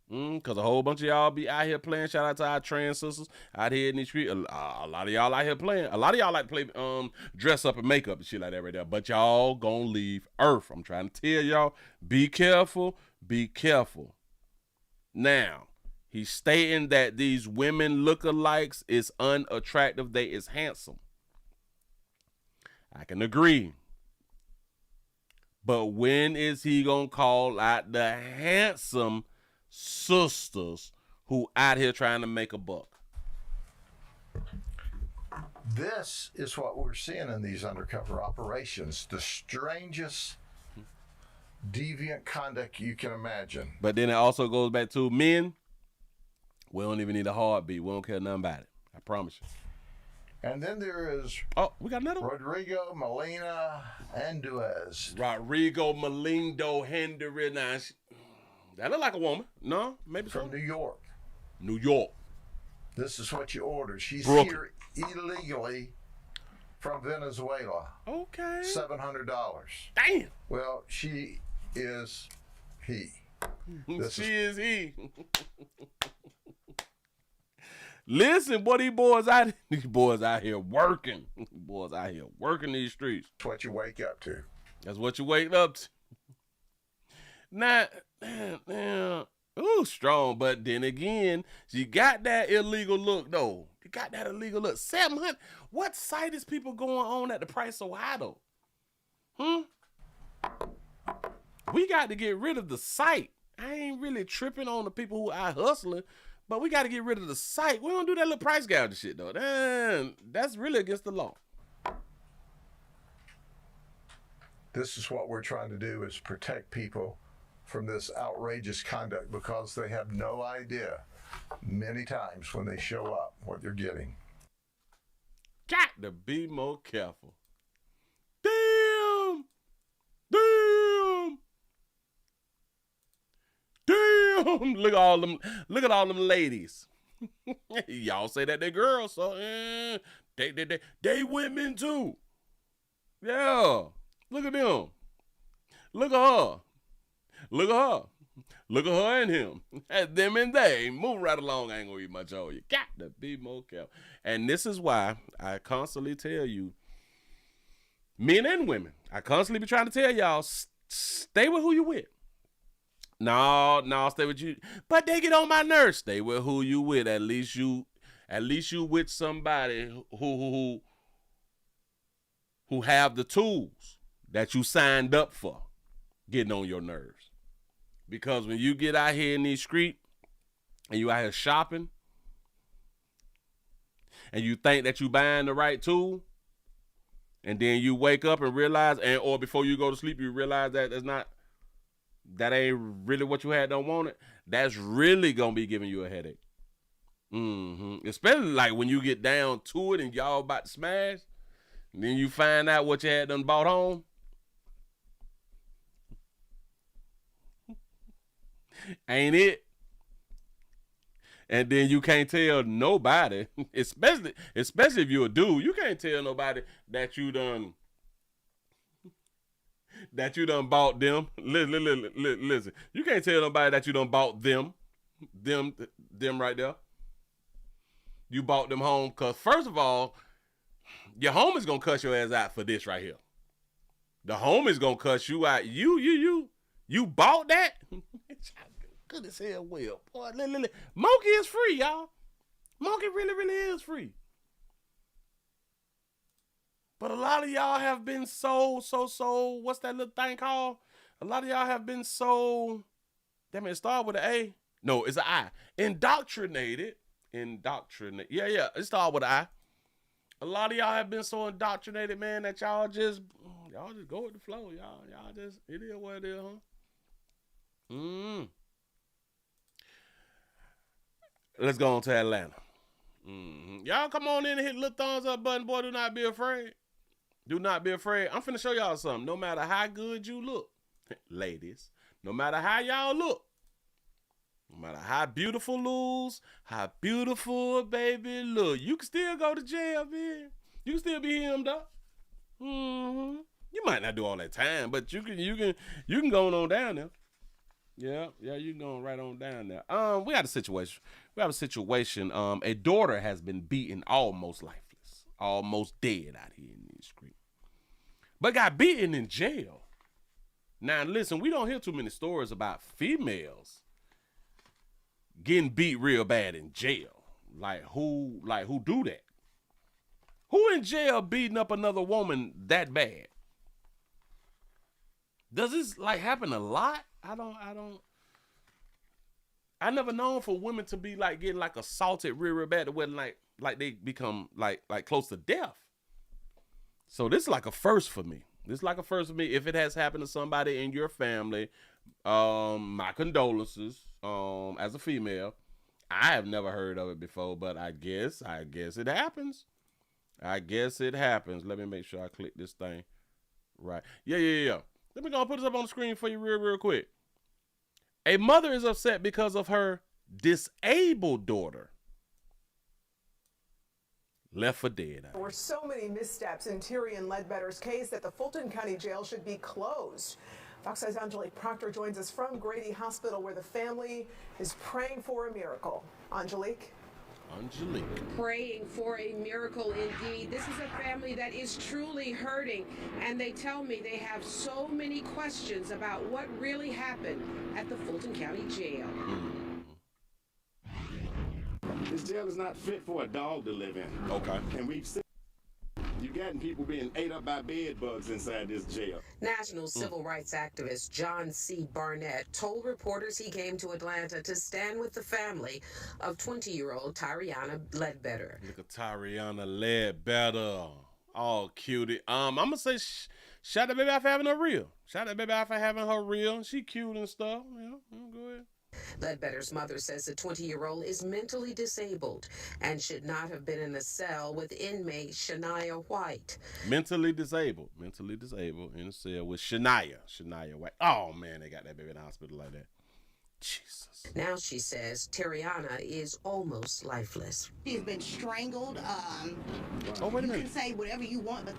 Because a whole bunch of y'all be out here playing. Shout out to our trans sisters out here in the street. A lot of y'all out here playing. A lot of y'all like to play dress up and makeup and shit like that right there. But y'all gonna leave Earth. I'm trying to tell y'all, be careful, be careful. Now, he's stating that these women lookalikes is unattractive. They is handsome. I can agree. But when is he gonna call out the handsome sisters who out here trying to make a buck? This is what we're seeing in these undercover operations. The strangest deviant conduct you can imagine. But then it also goes back to men. We don't even need a heartbeat. We don't care nothing about it. I promise you. And then there is we got another one. Rodrigo Molina Anduez. Rodrigo Melindo Henry. Now, that look like a woman. No, maybe from New York. New York. This is what you ordered. She's Brooklyn. here illegally from Venezuela. Okay. $700. Damn. Well, she is he. She is he. Listen, boy, these boys out here working. Boys out here working these streets. That's what you wake up to. That's what you wake up to. Now, ooh, strong. But then again, you got that illegal look, though. You got that illegal look. 700. What site is people going on at the price so high, though? We got to get rid of the site. I ain't really tripping on the people who out hustling, but we got to get rid of the site. We don't do that little price gouging shit, though. That's really against the law. This is what we're trying to do, is protect people from this outrageous conduct, because they have no idea many times when they show up what they're getting. Got to be more careful. Damn. Look at all them ladies. Y'all say that they're girls, so they women too. Yeah. Look at them. Look at her. Look at her. Look at her and him. Them and they. Move right along. I ain't gonna eat much of you. Got to be more careful. And this is why I constantly tell you, men and women, I constantly be trying to tell y'all, stay with who you with. No, stay with you. But they get on my nerves. Stay with who you with. At least you with somebody who have the tools that you signed up for getting on your nerves. Because when you get out here in these streets and you out here shopping and you think that you buying the right tool, and then you wake up and realize, or before you go to sleep, you realize that ain't really what you had, don't want it, that's really gonna be giving you a headache. Especially like when you get down to it and y'all about to smash, and then you find out what you had done bought home. Ain't it? And then you can't tell nobody, especially if you're a dude, you can't tell nobody that you done bought them. Listen, you can't tell nobody that you done bought them right there. You bought them home, because first of all, your home is gonna cuss your ass out for this right here. The home is gonna cuss you out. You bought that? Good as hell, well. Boy, Monkey is free, y'all. Monkey really is free. But a lot of y'all have been so, what's that little thing called? A lot of y'all have been so, damn it start with an A. No, it's an I. Indoctrinated. Yeah, it started with an I. A lot of y'all have been so indoctrinated, man, that y'all just go with the flow, y'all. Y'all just, it is what it is, huh? Let's go on to Atlanta. Y'all come on in and hit the little thumbs up button, boy. Do not be afraid. Do not be afraid. I'm finna show y'all something. No matter how good you look, ladies, no matter how y'all look, no matter how beautiful lose, how beautiful baby look, you can still go to jail, man. You can still be hemmed up. You might not do all that time, but you can go on down there. Yeah, you going right on down there. We got a situation. We have a situation. A daughter has been beaten almost lifeless, almost dead out here in these streets, but got beaten in jail. Now listen, we don't hear too many stories about females getting beat real bad in jail. Like who do that? Who in jail beating up another woman that bad? Does this like happen a lot? I never known for women to be like getting like assaulted real bad to where like they become like close to death. So this is like a first for me. This is like a first for me. If it has happened to somebody in your family, my condolences. As a female, I have never heard of it before, but I guess it happens. I guess it happens. Let me make sure I click this thing right. Yeah. Let me go put this up on the screen for you real quick. A mother is upset because of her disabled daughter left for dead. There were so many missteps in Tyrion Ledbetter's case that the Fulton County Jail should be closed. Fox 5's Angelique Proctor joins us from Grady Hospital, where the family is praying for a miracle. Angelique? Praying for a miracle indeed. This is a family that is truly hurting, and they tell me they have so many questions about what really happened at the Fulton County Jail. This jail is not fit for a dog to live in. Okay. And we've seen you gotten people being ate up by bed bugs inside this jail. National civil rights activist John C. Barnett told reporters he came to Atlanta to stand with the family of 20-year-old Tyriana Ledbetter. Look at Tyriana Ledbetter. All cutie. I'm gonna say shout that baby out for having her real. Shout that baby out for having her real. She cute and stuff. Yeah, go ahead. Ledbetter's mother says the 20-year-old is mentally disabled and should not have been in a cell with inmate Shania White. Mentally disabled in a cell with Shania White. Oh man, they got that baby in the hospital like that. Jesus. Now she says Tyriana is almost lifeless. She's been strangled. Oh, wait a minute. You can say whatever you want, but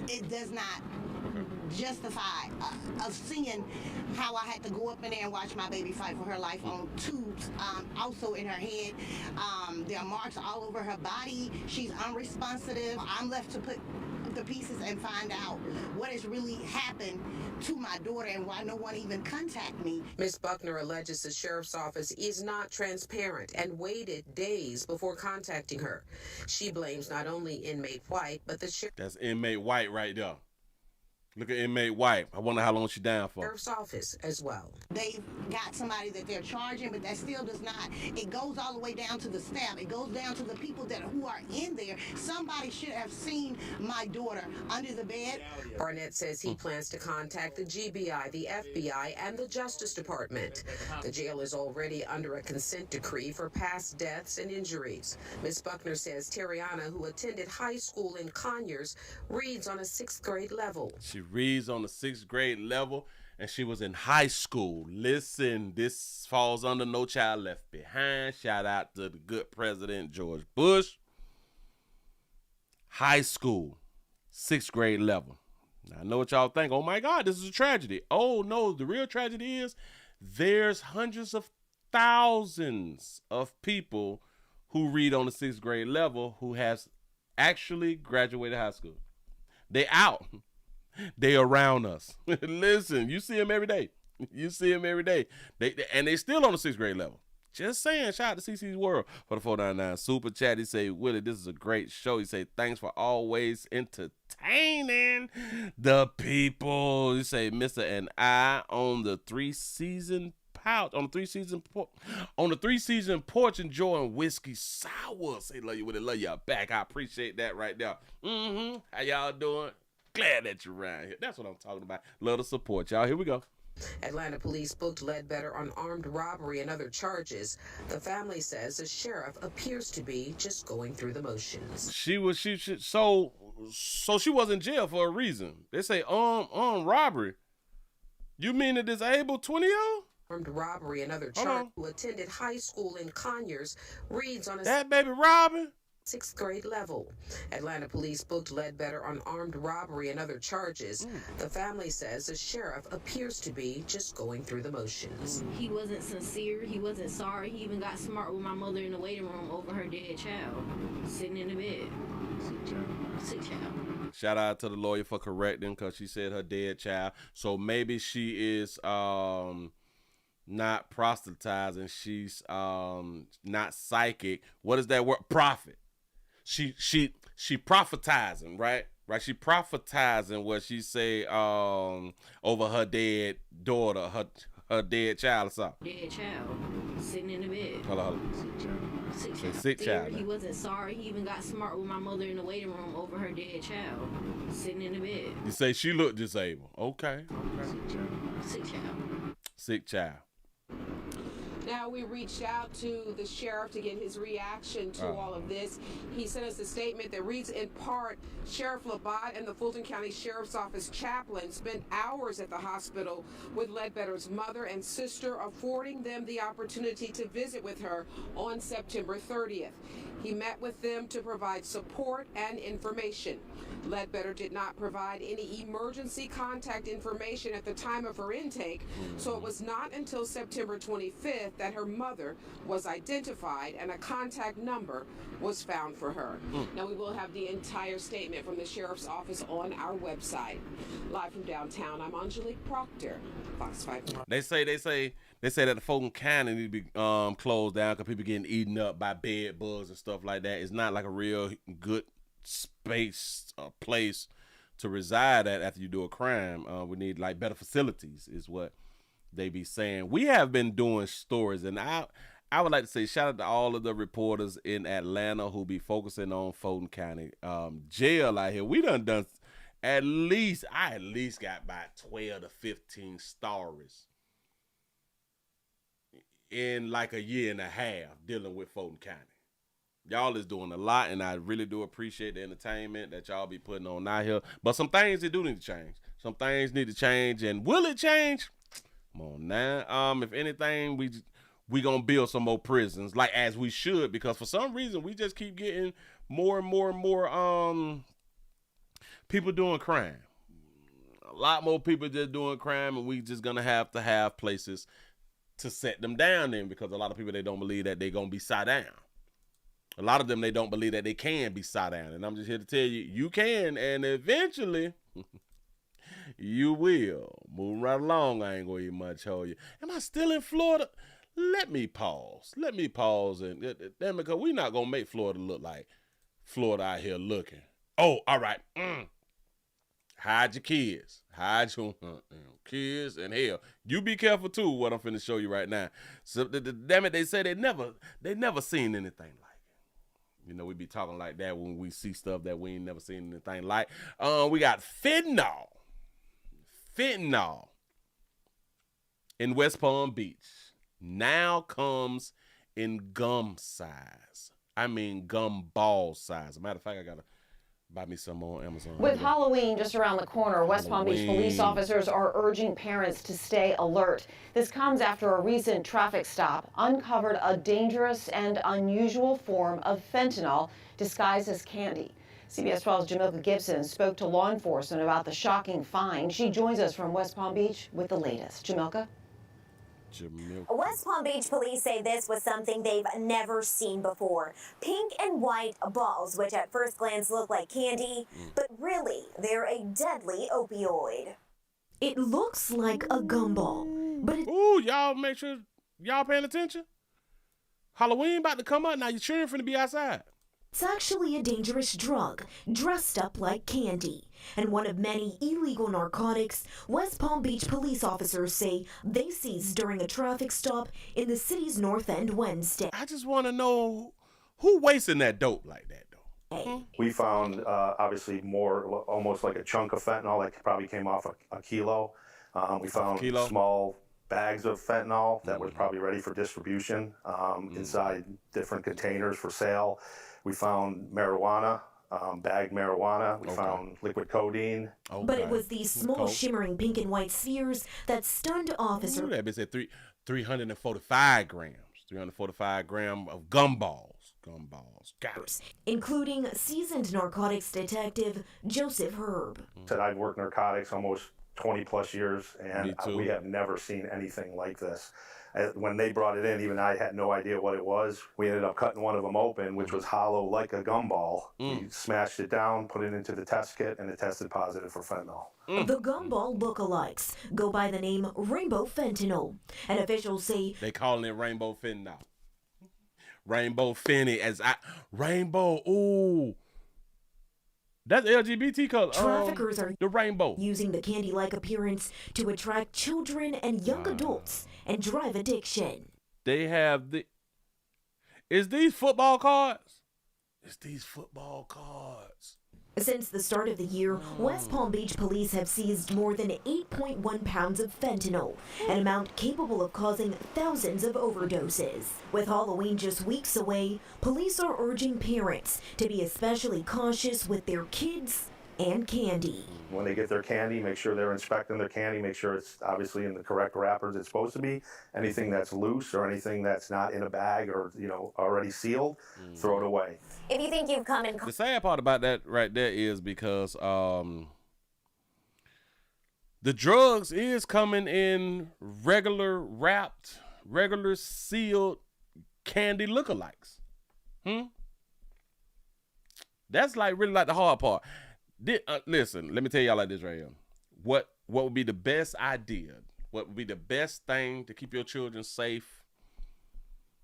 it does not justify of seeing how I had to go up in there and watch my baby fight for her life on tubes. Also in her head, there are marks all over her body. She's unresponsive. I'm left to put the pieces and find out what has really happened to my daughter and why no one even contacted me. Ms. Buckner alleges the sheriff's office is not transparent and waited days before contacting her. She blames not only inmate White, but the That's inmate White right there. Look at inmate White. I wonder how long she's down for. Sheriff's office as well. They've got somebody that they're charging, but that still does not. It goes all the way down to the staff. It goes down to the people who are in there. Somebody should have seen my daughter under the bed. Barnett says he plans to contact the GBI, the FBI, and the Justice Department. The jail is already under a consent decree for past deaths and injuries. Ms. Buckner says Tyriana, who attended high school in Conyers, reads on a 6th grade level. She reads on the 6th grade level, and she was in high school. Listen, this falls under No Child Left Behind. Shout out to the good President George Bush. High school, 6th grade level. Now, I know what y'all think. Oh my God, this is a tragedy. Oh no, the real tragedy is there's hundreds of thousands of people who read on the 6th grade level who has actually graduated high school. They out. They around us. Listen, you see them every day. They still on the 6th grade level. Just saying, shout out to CC's World for the 499 super chat. He say, Willie, this is a great show. He say, thanks for always entertaining the people. He say, Mr. and I on the 3-season pouch, on the 3-season porch enjoying whiskey sour. Say, love you, Willie, love y'all back. I appreciate that right there. How y'all doing? Glad that you're around here. That's what I'm talking about. Love the support, y'all. Here we go. Atlanta police booked Ledbetter on armed robbery and other charges. The family says the sheriff appears to be just going through the motions. So she was in jail for a reason. They say armed robbery. You mean a disabled 20-year-old? Armed robbery and other charges. Who attended high school in Conyers reads on a... That baby robbing? 6th grade level. Atlanta police booked Ledbetter on armed robbery and other charges. The family says the sheriff appears to be just going through the motions. He wasn't sincere. He wasn't sorry. He even got smart with my mother in the waiting room over her dead child, sitting in the bed. Sick child. Shout out to the lawyer for correcting, because she said her dead child. So maybe she is not proselytizing. She's not psychic. What is that word? Prophet. She prophetizing, right? Right. She prophetizing what she say over her dead daughter, her dead child or something. Dead child, sitting in the bed. Hold on. Sick child. Sick child. He wasn't sorry. He even got smart with my mother in the waiting room over her dead child, sitting in the bed. You say she looked disabled. Okay. Sick child. Sick child. Now, we reached out to the sheriff to get his reaction to all of this. He sent us a statement that reads, in part, Sheriff Labatt and the Fulton County Sheriff's Office chaplain spent hours at the hospital with Ledbetter's mother and sister, affording them the opportunity to visit with her on September 30th. He met with them to provide support and information. Ledbetter did not provide any emergency contact information at the time of her intake, so it was not until September 25th that her mother was identified and a contact number was found for her. Now, we will have the entire statement from the sheriff's office on our website. Live from downtown, I'm Angelique Proctor, Fox 5. They say that the Fulton County need to be closed down because people getting eaten up by bed bugs and stuff like that. It's not like a real good space or place to reside at after you do a crime. We need like better facilities is what they be saying. We have been doing stories, and I would like to say shout out to all of the reporters in Atlanta who be focusing on Fulton County jail out here. We done I at least got about 12 to 15 stories in like a year and a half dealing with Fulton County. Y'all is doing a lot, and I really do appreciate the entertainment that y'all be putting on out here. But some things that do need to change. Some things need to change, and will it change? Come on now. If anything, we gonna build some more prisons, like as we should, because for some reason we just keep getting more and more people doing crime. A lot more people just doing crime, and we just gonna have to have places to set them down in, because a lot of people, they don't believe that they're gonna be sat down. A lot of them, they don't believe that they can be sat down. And I'm just here to tell you, you can, and eventually you will. Moving right along, I ain't gonna even much hold you. Am I still in Florida? Let me pause. And damn it, because we're not gonna make Florida look like Florida out here looking. Oh, all right. Hide your kids. Hide your kids, and hell, you be careful too. What I'm finna show you right now. So, damn it, they say they never seen anything like it. You know, we be talking like that when we see stuff that we ain't never seen anything like. We got fentanyl in West Palm Beach now comes in gum size. I mean gumball size. As a matter of fact, I gotta buy me some on Amazon. With Halloween just around the corner, West Palm Beach police officers are urging parents to stay alert. This comes after a recent traffic stop uncovered a dangerous and unusual form of fentanyl disguised as candy. CBS 12's Jamilka Gibson spoke to law enforcement about the shocking find. She joins us from West Palm Beach with the latest. Jamilka? West Palm Beach police say this was something they've never seen before. Pink and white balls, which at first glance look like candy, but really, they're a deadly opioid. It looks like a gumball, but Ooh, y'all make sure y'all paying attention. Halloween about to come up, now your children finna be outside. It's actually a dangerous drug, dressed up like candy. And one of many illegal narcotics West Palm Beach police officers say they seized during a traffic stop in the city's North End Wednesday. I just want to know who wasting that dope like that, though. We found, obviously, more, almost like a chunk of fentanyl that probably came off a kilo. We found small bags of fentanyl that was probably ready for distribution inside different containers for sale. We found marijuana, bagged marijuana. We found liquid codeine. But it was these small shimmering pink and white spheres that stunned officers. That bitch said 345 grams. 345 grams of gumballs. Gumballs. Got it. Including seasoned narcotics detective Joseph Herb. Said I've worked narcotics almost 20 plus years, and Me too. we have never seen anything like this. When they brought it in, even I had no idea what it was. We ended up cutting one of them open, which was hollow like a gumball. We smashed it down, put it into the test kit, and it tested positive for fentanyl. The gumball lookalikes go by the name Rainbow Fentanyl, and officials say they calling it Rainbow Fentanyl. Rainbow Fenty Rainbow. Ooh, that's LGBT color. Traffickers are the rainbow, using the candy-like appearance to attract children and young adults and drive addiction. They have Is these football cards? It's these football cards. Since the start of the year, West Palm Beach police have seized more than 8.1 pounds of fentanyl, an amount capable of causing thousands of overdoses. With Halloween just weeks away, police are urging parents to be especially cautious with their kids and candy. When they get their candy, make sure they're inspecting their candy, make sure it's obviously in the correct wrappers it's supposed to be. Anything that's loose or anything that's not in a bag or already sealed, throw it away. If you think you've come in... The sad part about that right there is because the drugs is coming in regular wrapped, regular sealed candy lookalikes. That's really the hard part. Listen, let me tell y'all like this right here. What would be the best idea? What would be the best thing to keep your children safe?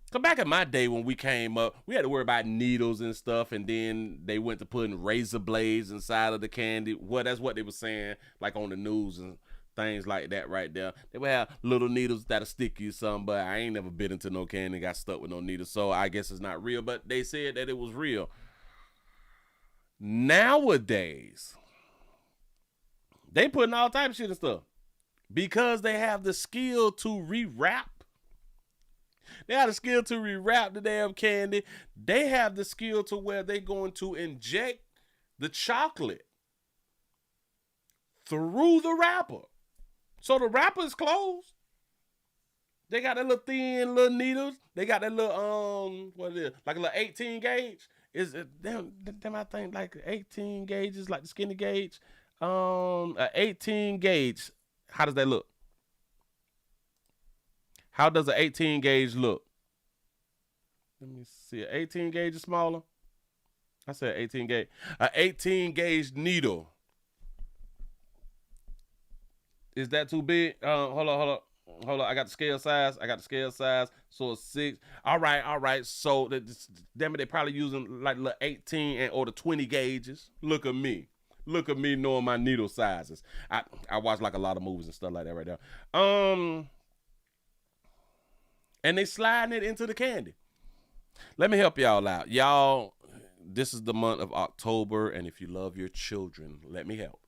Cause back in my day when we came up, we had to worry about needles and stuff, and then they went to putting razor blades inside of the candy. Well, that's what they were saying, like on the news and things like that right there. They would have little needles that'll stick you something, but I ain't never bit into no candy and got stuck with no needles, so I guess it's not real, but they said that it was real. Nowadays, they putting all type of shit and stuff because they have the skill to rewrap. They have the skill to rewrap the damn candy. They have the skill to where they're going to inject the chocolate through the wrapper. So the wrapper is closed. They got that little thin little needles. They got that little what it is, like a little 18 gauge. Is it damn I think like 18 gauges, like the skinny gauge. 18 gauge. How does that look? How does an 18 gauge look? Let me see. An 18 gauge is smaller. I said 18 gauge. An 18 gauge needle. Is that too big? Hold on. I got the scale size. So it's 6. All right. So damn it, they probably using like the 18 or the 20 gauges. Look at me knowing my needle sizes. I watch like a lot of movies and stuff like that right there. And they sliding it into the candy. Let me help y'all out. Y'all, this is the month of October, and if you love your children, let me help.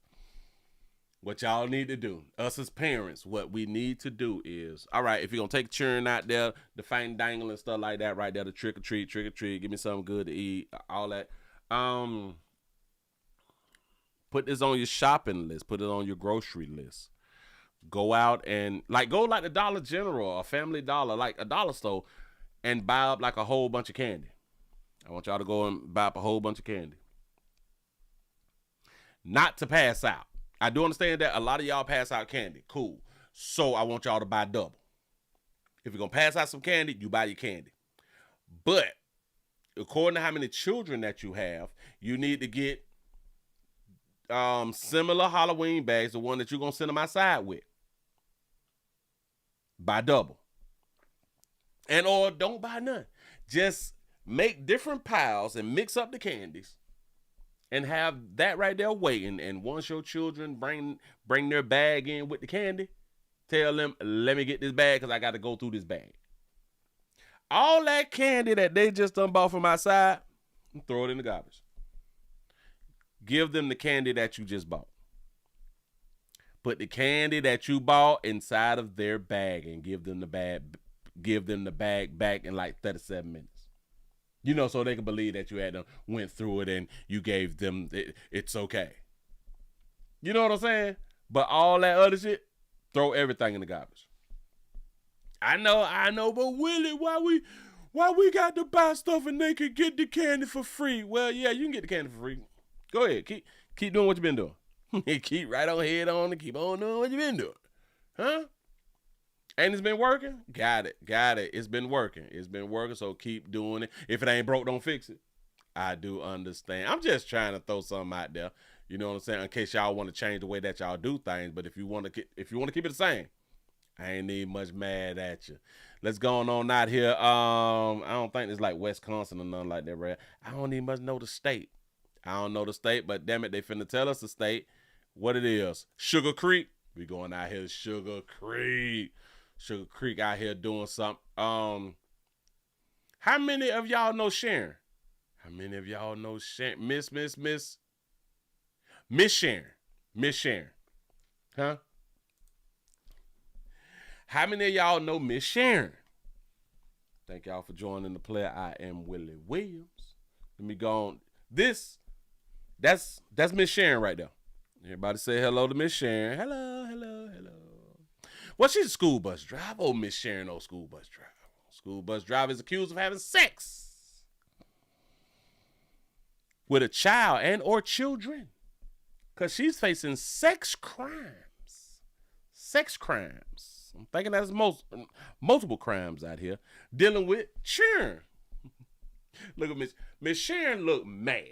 What y'all need to do, us as parents, what we need to do is, all right, if you're going to take children out there, the fang dangle and stuff like that right there, the trick or treat, give me something good to eat, all that. Put this on your shopping list. Put it on your grocery list. Go out and go like the Dollar General or Family Dollar, like a dollar store, and buy up like a whole bunch of candy. I want y'all to go and buy up a whole bunch of candy. Not to pass out. I do understand that a lot of y'all pass out candy. Cool. So I want y'all to buy double. If you're going to pass out some candy, you buy your candy. But according to how many children that you have, you need to get similar Halloween bags, the one that you're going to send them outside with. Buy double. And or don't buy none. Just make different piles and mix up the candies and have that right there waiting. And once your children bring their bag in with the candy, tell them, let me get this bag because I got to go through this bag. All that candy that they just done bought from outside, throw it in the garbage. Give them the candy that you just bought. Put the candy that you bought inside of their bag and give them the bag back in like 37 minutes. So they can believe that you had them went through it and you gave them it's okay. You know what I'm saying? But all that other shit, throw everything in the garbage. I know, but Willie, Why we got to buy stuff and they can get the candy for free? Well, yeah, you can get the candy for free. Go ahead. Keep doing what you've been doing. Keep right on head on and keep on doing what you've been doing. Huh? And it's been working? Got it. It's been working. So keep doing it. If it ain't broke, don't fix it. I do understand. I'm just trying to throw something out there. You know what I'm saying? In case y'all want to change the way that y'all do things. But if you want to keep it the same, I ain't need much mad at you. Let's go on out here. I don't think it's like Wisconsin or nothing like that, right? I don't even much know the state. I don't know the state, but damn it, they finna tell us the state. What it is. Sugar Creek. We going out here to Sugar Creek. Sugar Creek out here doing something. How many of y'all know Sharon? How many of y'all know Sharon? Miss Sharon. Miss Sharon. Huh? How many of y'all know Miss Sharon? Thank y'all for joining the player. I am Willie Williams. Let me go on. That's Miss Sharon right there. Everybody say hello to Miss Sharon. Hello. Well, she's a school bus driver. Oh, Miss Sharon, school bus driver. School bus driver is accused of having sex with a child and or children because she's facing sex crimes. I'm thinking that's multiple crimes out here dealing with Sharon. Look at Miss Sharon look mad.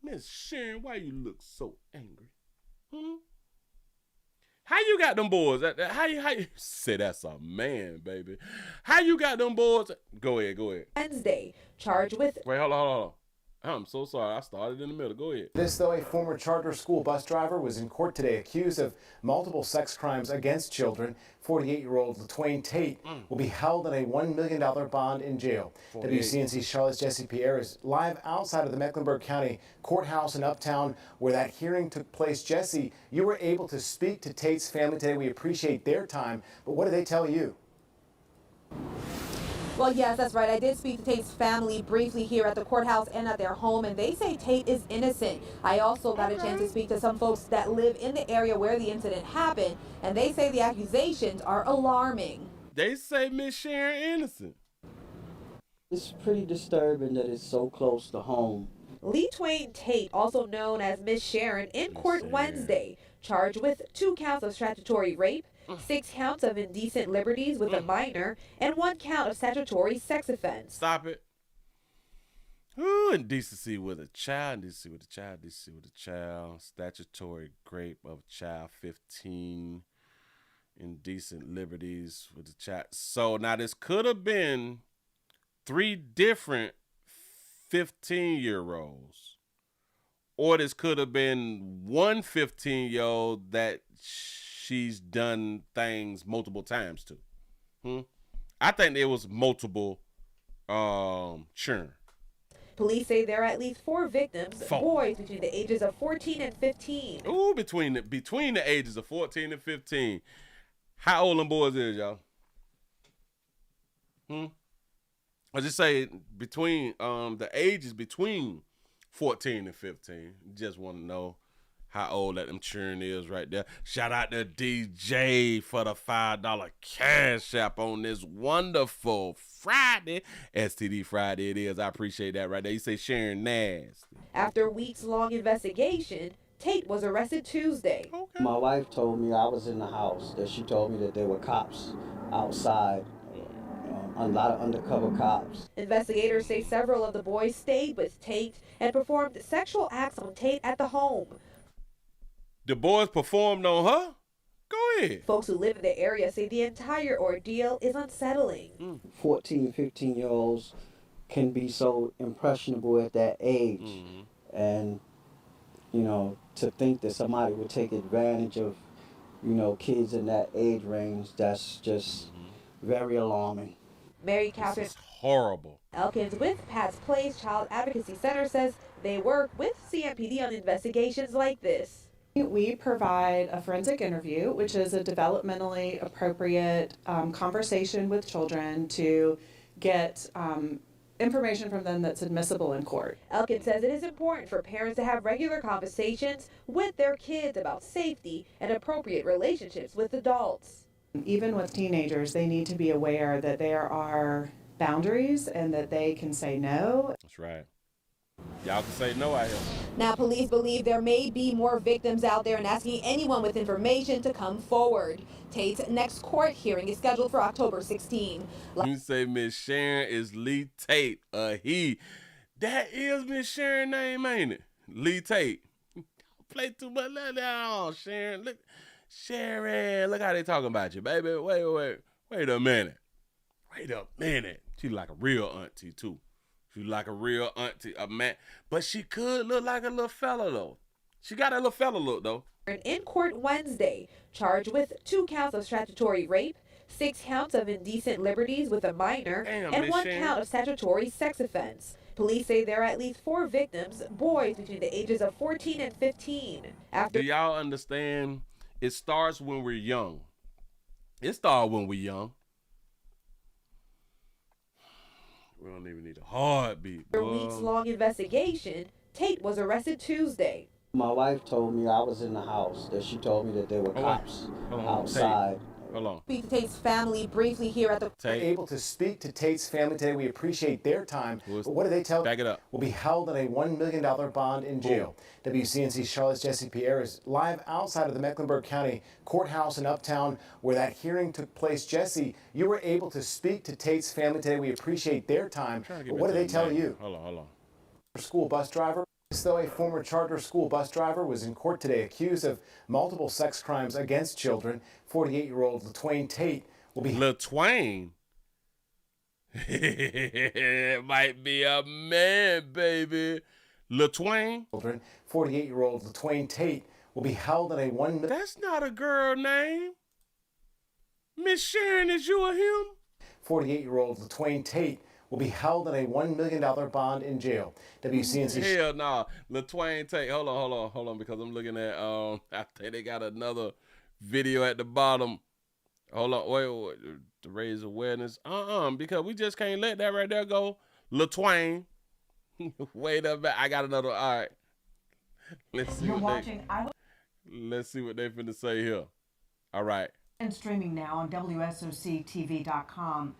Miss Sharon, why you look so angry? How you got them boys? How you say that's a man, baby? How you got them boys? Go ahead. Wednesday, charged with... Wait, hold on. I'm so sorry. I started in the middle. Go ahead. This, though, a former charter school bus driver was in court today accused of multiple sex crimes against children. 48-year-old LaTwain Tate will be held on a $1 million bond in jail. WCNC Charlotte's Jesse Pierre is live outside of the Mecklenburg County Courthouse in Uptown where that hearing took place. Jesse, you were able to speak to Tate's family today. We appreciate their time, but what did they tell you? Well, yes, that's right. I did speak to Tate's family briefly here at the courthouse and at their home, and they say Tate is innocent. I also got a chance to speak to some folks that live in the area where the incident happened, and they say the accusations are alarming. They say Miss Sharon innocent. It's pretty disturbing that it's so close to home. LaTwain Tate, also known as Miss Sharon, in court Wednesday, charged with 2 counts of statutory rape, 6 counts of indecent liberties with a minor, and 1 count of statutory sex offense. Stop it. Ooh, indecency with a child, statutory rape of a child, 15, indecent liberties with a child. So now this could have been 3 different 15-year-olds, or this could have been one 15-year-old that she's done things multiple times to. I think there was multiple churn. Police say there are at least 4 victims, boys between the ages of 14 and 15. Ooh, between the ages of 14 and 15. How old them boys is, y'all? I just say between the ages between 14 and 15. Just want to know how old that them churn is right there. Shout out to DJ for the $5 cash app on this wonderful Friday. STD Friday it is. I appreciate that right there. You say Sharon nasty. After weeks-long investigation, Tate was arrested Tuesday. Okay. My wife told me I was in the house, that she told me that there were cops outside. A lot of undercover cops. Investigators say several of the boys stayed with Tate and performed sexual acts on Tate at the home. The boys performed on her? Go ahead. Folks who live in the area say the entire ordeal is unsettling. 14, 15-year-olds can be so impressionable at that age. And, you know, to think that somebody would take advantage of, you know, kids in that age range, that's just very alarming. Mary Catherine This is horrible. Elkins with Pat's Place Child Advocacy Center says they work with CMPD on investigations like this. We provide a forensic interview, which is a developmentally appropriate conversation with children to get information from them that's admissible in court. Elkins says it is important for parents to have regular conversations with their kids about safety and appropriate relationships with adults. Even with teenagers, they need to be aware that there are boundaries and that they can say no. That's right. Y'all can say no out here. Now, police believe there may be more victims out there and asking anyone with information to come forward. Tate's next court hearing is scheduled for October 16. You say Miss Sharon is Lee Tate, he. That is Miss Sharon's name, ain't it? Lee Tate. Play too much. Let down, Sharon. Look, Sharon, look how they talking about you, baby. Wait a minute. Wait a minute. She like a real auntie, too. She like a real auntie, a man. But she could look like a little fella, though. She got a little fella look, though. In court Wednesday, charged with 2 counts of statutory rape, 6 counts of indecent liberties with a minor, and 1 count of statutory sex offense. Police say there are at least 4 victims, boys between the ages of 14 and 15. Do y'all understand? It starts when we're young. It starts when we're young. We don't even need a heartbeat. A weeks-long investigation, Tate was arrested Tuesday. My wife told me I was in the house, that she told me that there were cops outside. Hold on. Speak to Tate's family briefly here at the... We're able to speak to Tate's family today. We appreciate their time. But what do they tell? Back it up. Will be held on a $1 million bond in jail. WCNC Charlotte's Jesse Pierre is live outside of the Mecklenburg County Courthouse in Uptown where that hearing took place. Jesse, you were able to speak to Tate's family today. We appreciate their time. But what do they tell you? Hold on. School bus driver. Though a former charter school bus driver was in court today accused of multiple sex crimes against children, 48-year-old LaTwain Tate will be... LaTwain? Might be a man, baby. LaTwain? 48-year-old LaTwain Tate will be held in a $1 million... That's not a girl name. Miss Sharon, is you or him? 48-year-old LaTwain Tate will be held on a $1 million bond in jail. WCNC... Hell no. LaTwain Tate. Hold on, because I'm looking at, I think they got another video at the bottom. Hold on, wait, to raise awareness. Because we just can't let that right there go. LaTwain. Wait a minute, I got another, all right. Let's see let's see what they finna say here. All right. And streaming now on WSOCTV.com.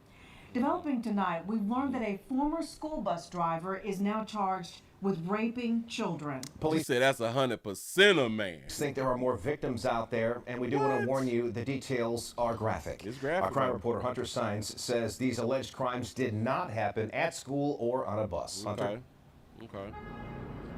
Developing tonight, we've learned that a former school bus driver is now charged with raping children. Police say that's 100% a man. Think there are more victims out there, and we do want to warn you, the details are graphic. It's graphic. Our crime reporter Hunter Sines says these alleged crimes did not happen at school or on a bus. Hunter? Okay.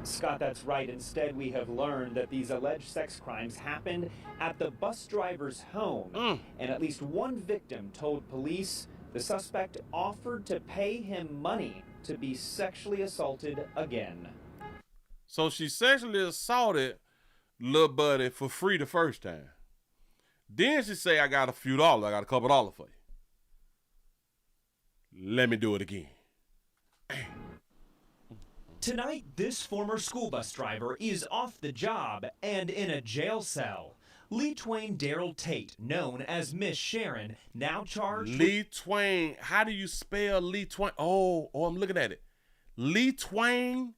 Scott, that's right. Instead, we have learned that these alleged sex crimes happened at the bus driver's home. And at least one victim told police the suspect offered to pay him money to be sexually assaulted again. So she sexually assaulted little buddy for free the first time. Then she say, I got a few dollars. I got a couple dollars for you. Let me do it again. Tonight, this former school bus driver is off the job and in a jail cell. LaTwain Daryl Tate, known as Miss Sharon, now charged LaTwain. How do you spell LaTwain? Oh, I'm looking at it. LaTwain?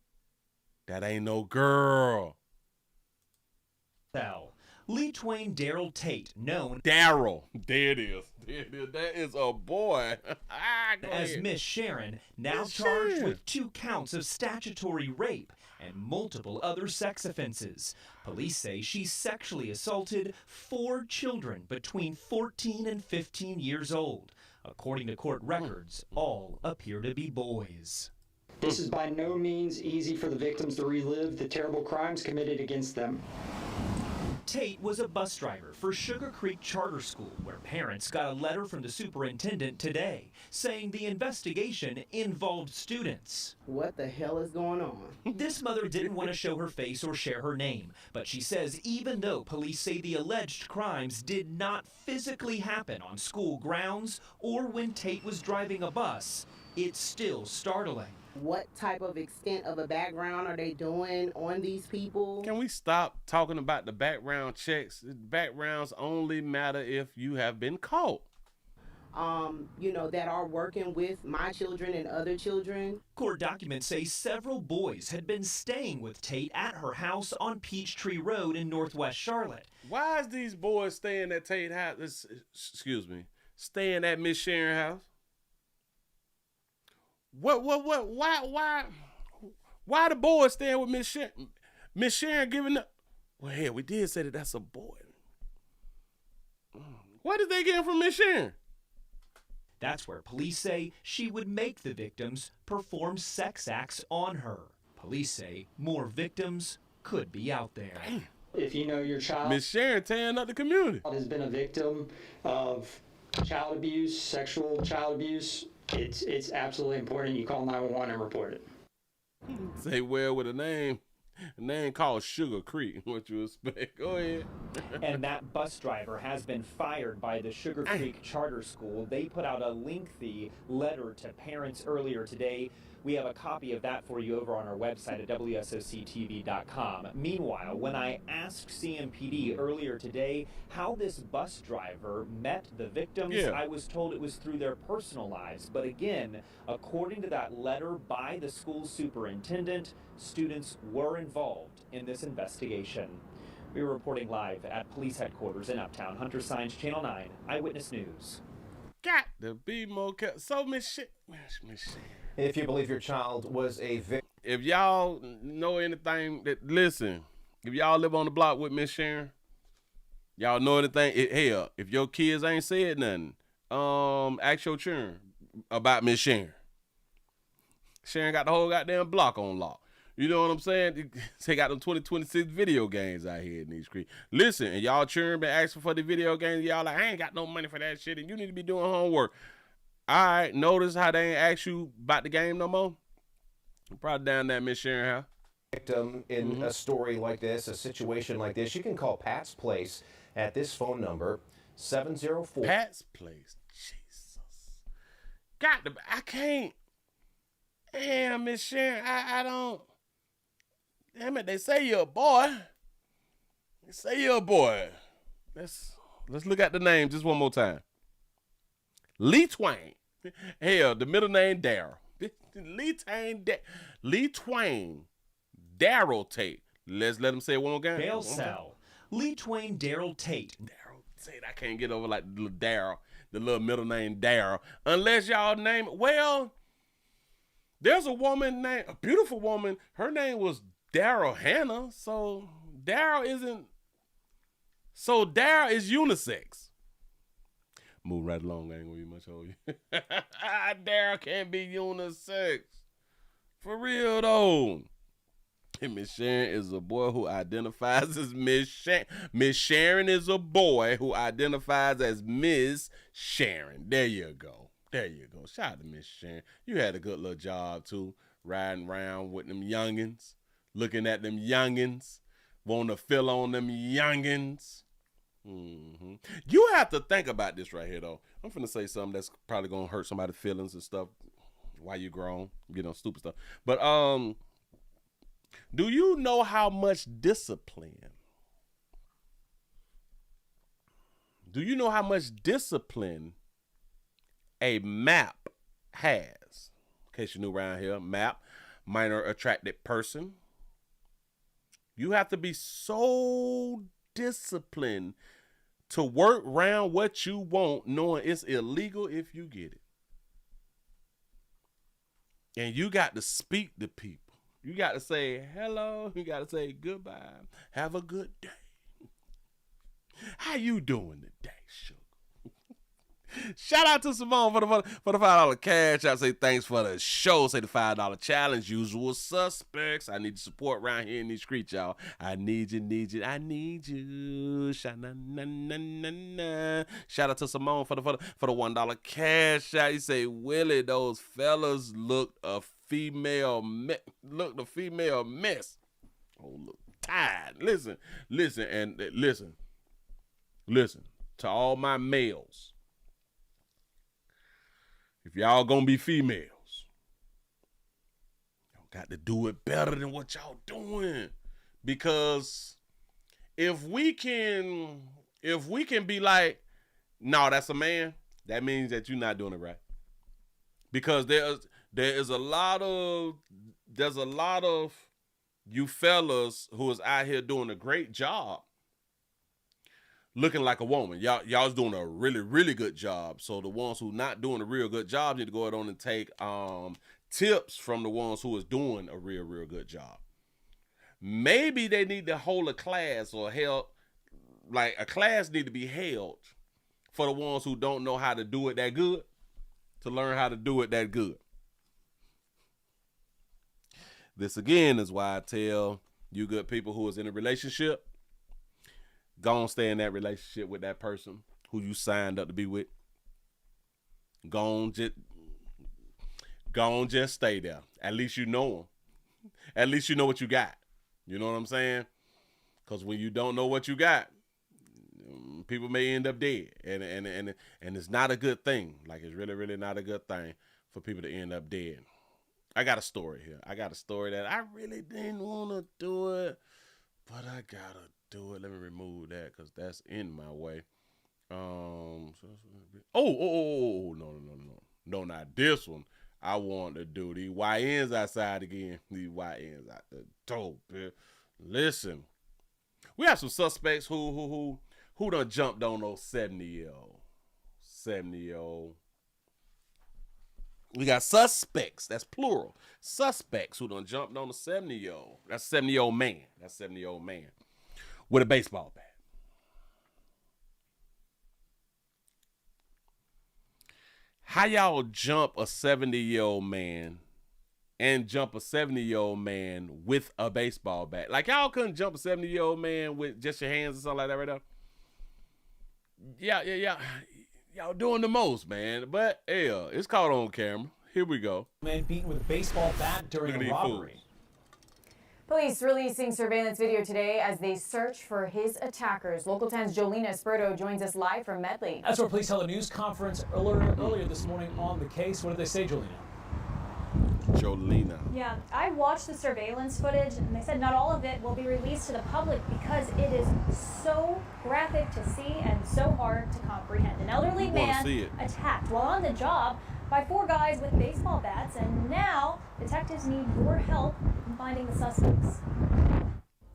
That ain't no girl. LaTwain Daryl Tate, known Daryl. There it is. That is a boy. as Miss Sharon, now charged with 2 counts of statutory rape and multiple other sex offenses. Police say she sexually assaulted 4 children between 14 and 15 years old. According to court records, all appear to be boys. This is by no means easy for the victims to relive the terrible crimes committed against them. Tate was a bus driver for Sugar Creek Charter School, where parents got a letter from the superintendent today saying the investigation involved students. What the hell is going on? This mother didn't want to show her face or share her name, but she says even though police say the alleged crimes did not physically happen on school grounds or when Tate was driving a bus, it's still startling. What type of extent of a background are they doing on these people? Can we stop talking about the background checks? Backgrounds only matter if you have been caught. That are working with my children and other children. Court documents say several boys had been staying with Tate at her house on Peachtree Road in Northwest Charlotte. Why is these boys staying at Tate house? Staying at Miss Sharon's house? Why the boys staying with Miss Sharon? Miss Sharon giving up. Well, hell, we did say that that's a boy. What is they getting from Miss Sharon? That's where police say she would make the victims perform sex acts on her. Police say more victims could be out there. If you know your child Miss Sharon tearing up the community has been a victim of child abuse, sexual child abuse, it's absolutely important you call 911 and report it. Say well with a name called Sugar Creek. What you expect? Go ahead. And that bus driver has been fired by the Sugar Creek Charter School. They put out a lengthy letter to parents earlier today. We have a copy of that for you over on our website at WSOCTV.com. Meanwhile, when I asked CMPD earlier today how this bus driver met the victims, I was told it was through their personal lives. But again, according to that letter by the school superintendent, students were involved in this investigation. We were reporting live at police headquarters in Uptown. Hunter Signs, Channel 9, Eyewitness News. Got to be more careful. So, Miss Sharon. If you believe your child was a victim. If y'all know anything, listen, if y'all live on the block with Miss Sharon, y'all know anything, hell, if your kids ain't said nothing, ask your children about Miss Sharon. Sharon got the whole goddamn block on lock. You know what I'm saying? They got them 2026 video games out here in these streets. Listen, and y'all children been asking for the video games. Y'all like, I ain't got no money for that shit, and you need to be doing homework. All right, notice how they ain't ask you about the game no more? Probably down there, Miss Sharon house. Victim in a story like this, a situation like this, you can call Pat's Place at this phone number, 704. Pat's Place? Jesus. I can't. Damn, Miss Sharon, I don't. Damn it, they say you're a boy. They say you're a boy. Let's look at the name just one more time. Lee Twain. Hell, the middle name Darryl. Lee Twain. Darryl Tate. Let's let him say it one more time. Bail cell. Lee Twain Darryl Tate. Darryl Tate. I can't get over like the little Darryl, the little middle name Darryl. Unless y'all name it. Well, there's a woman named, a beautiful woman. Her name was Daryl Hannah. So Daryl isn't. So Daryl is unisex. Move right along, I ain't gonna be much on you. Daryl can't be unisex. For real though. And Miss Sharon is a boy who identifies as Miss Sharon. Miss Sharon is a boy who identifies as Miss Sharon. There you go. There you go. Shout out to Miss Sharon. You had a good little job too. Riding around with them youngins. Looking at them youngins. Want to fill on them youngins. Mm-hmm. You have to think about this right here, though. I'm finna say something that's probably gonna hurt somebody's feelings and stuff while you grown, stupid stuff. But do you know how much discipline? Do you know how much discipline a MAP has? In case you're new around here, MAP, minor attracted person. You have to be so disciplined to work around what you want, knowing it's illegal if you get it. And you got to speak to people. You got to say hello. You got to say goodbye. Have a good day. How you doing today, sugar? Shout out to Simone for the $5 cash. I say thanks for the show. Say the $5 challenge. Usual suspects. I need support around here in these streets, y'all. I need you. I need you. Shout out to Simone for the $1 cash out. You say, Willie, those fellas looked a female mess. Oh, look tired. Listen to all my males. If y'all gonna be females, y'all got to do it better than what y'all doing. Because if we can be like, no, that's a man, that means that you're not doing it right. Because there's a lot of you fellas who is out here doing a great job looking like a woman. Y'all's doing a really, really good job. So the ones who not doing a real good job need to go ahead on and take tips from the ones who is doing a real, real good job. Maybe they need to hold a class or like a class need to be held for the ones who don't know how to do it that good to learn how to do it that good. This again is why I tell you good people who is in a relationship, go and stay in that relationship with that person who you signed up to be with. Go on, just stay there. At least you know them. At least you know what you got. You know what I'm saying? Because when you don't know what you got, people may end up dead, and it's not a good thing. Like, it's really, really not a good thing for people to end up dead. I got a story here. I got a story that I really didn't want to do it, but I gotta do it. Let me remove that because that's in my way. No, not this one. I want to do these YNs outside again. These YNs out the dope, man. Listen, we have some suspects who done jumped on those 70-year-old. We got suspects, that's plural. Suspects who done jumped on a 70-year-old. That's 70-year-old man. That's 70-year-old man with a baseball bat. How y'all jump a 70-year-old man and jump a 70-year-old man with a baseball bat? Like, y'all couldn't jump a 70-year-old man with just your hands or something like that right there? Yeah. Y'all doing the most, man. But, yeah, it's caught on camera. Here we go. Man beaten with a baseball bat during a robbery. Police releasing surveillance video today as they search for his attackers. Local 10's Jolina Esperto joins us live from Medley. That's where police held a news conference earlier this morning on the case. What did they say, Jolina? Yeah, I watched the surveillance footage, and they said not all of it will be released to the public because it is so graphic to see and so hard to comprehend. An elderly man attacked while on the job by 4 guys with baseball bats, and now detectives need your help in finding the suspects.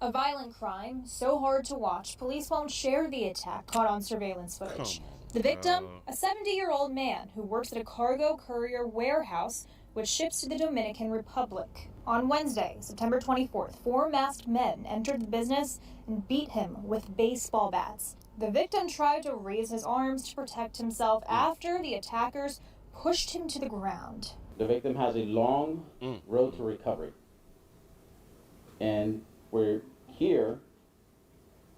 A violent crime, so hard to watch, police won't share the attack caught on surveillance footage. The victim, a 70-year-old man who works at a cargo courier warehouse which ships to the Dominican Republic. On Wednesday, September 24th, 4 masked men entered the business and beat him with baseball bats. The victim tried to raise his arms to protect himself after the attackers pushed him to the ground. The victim has a long road to recovery. And we're here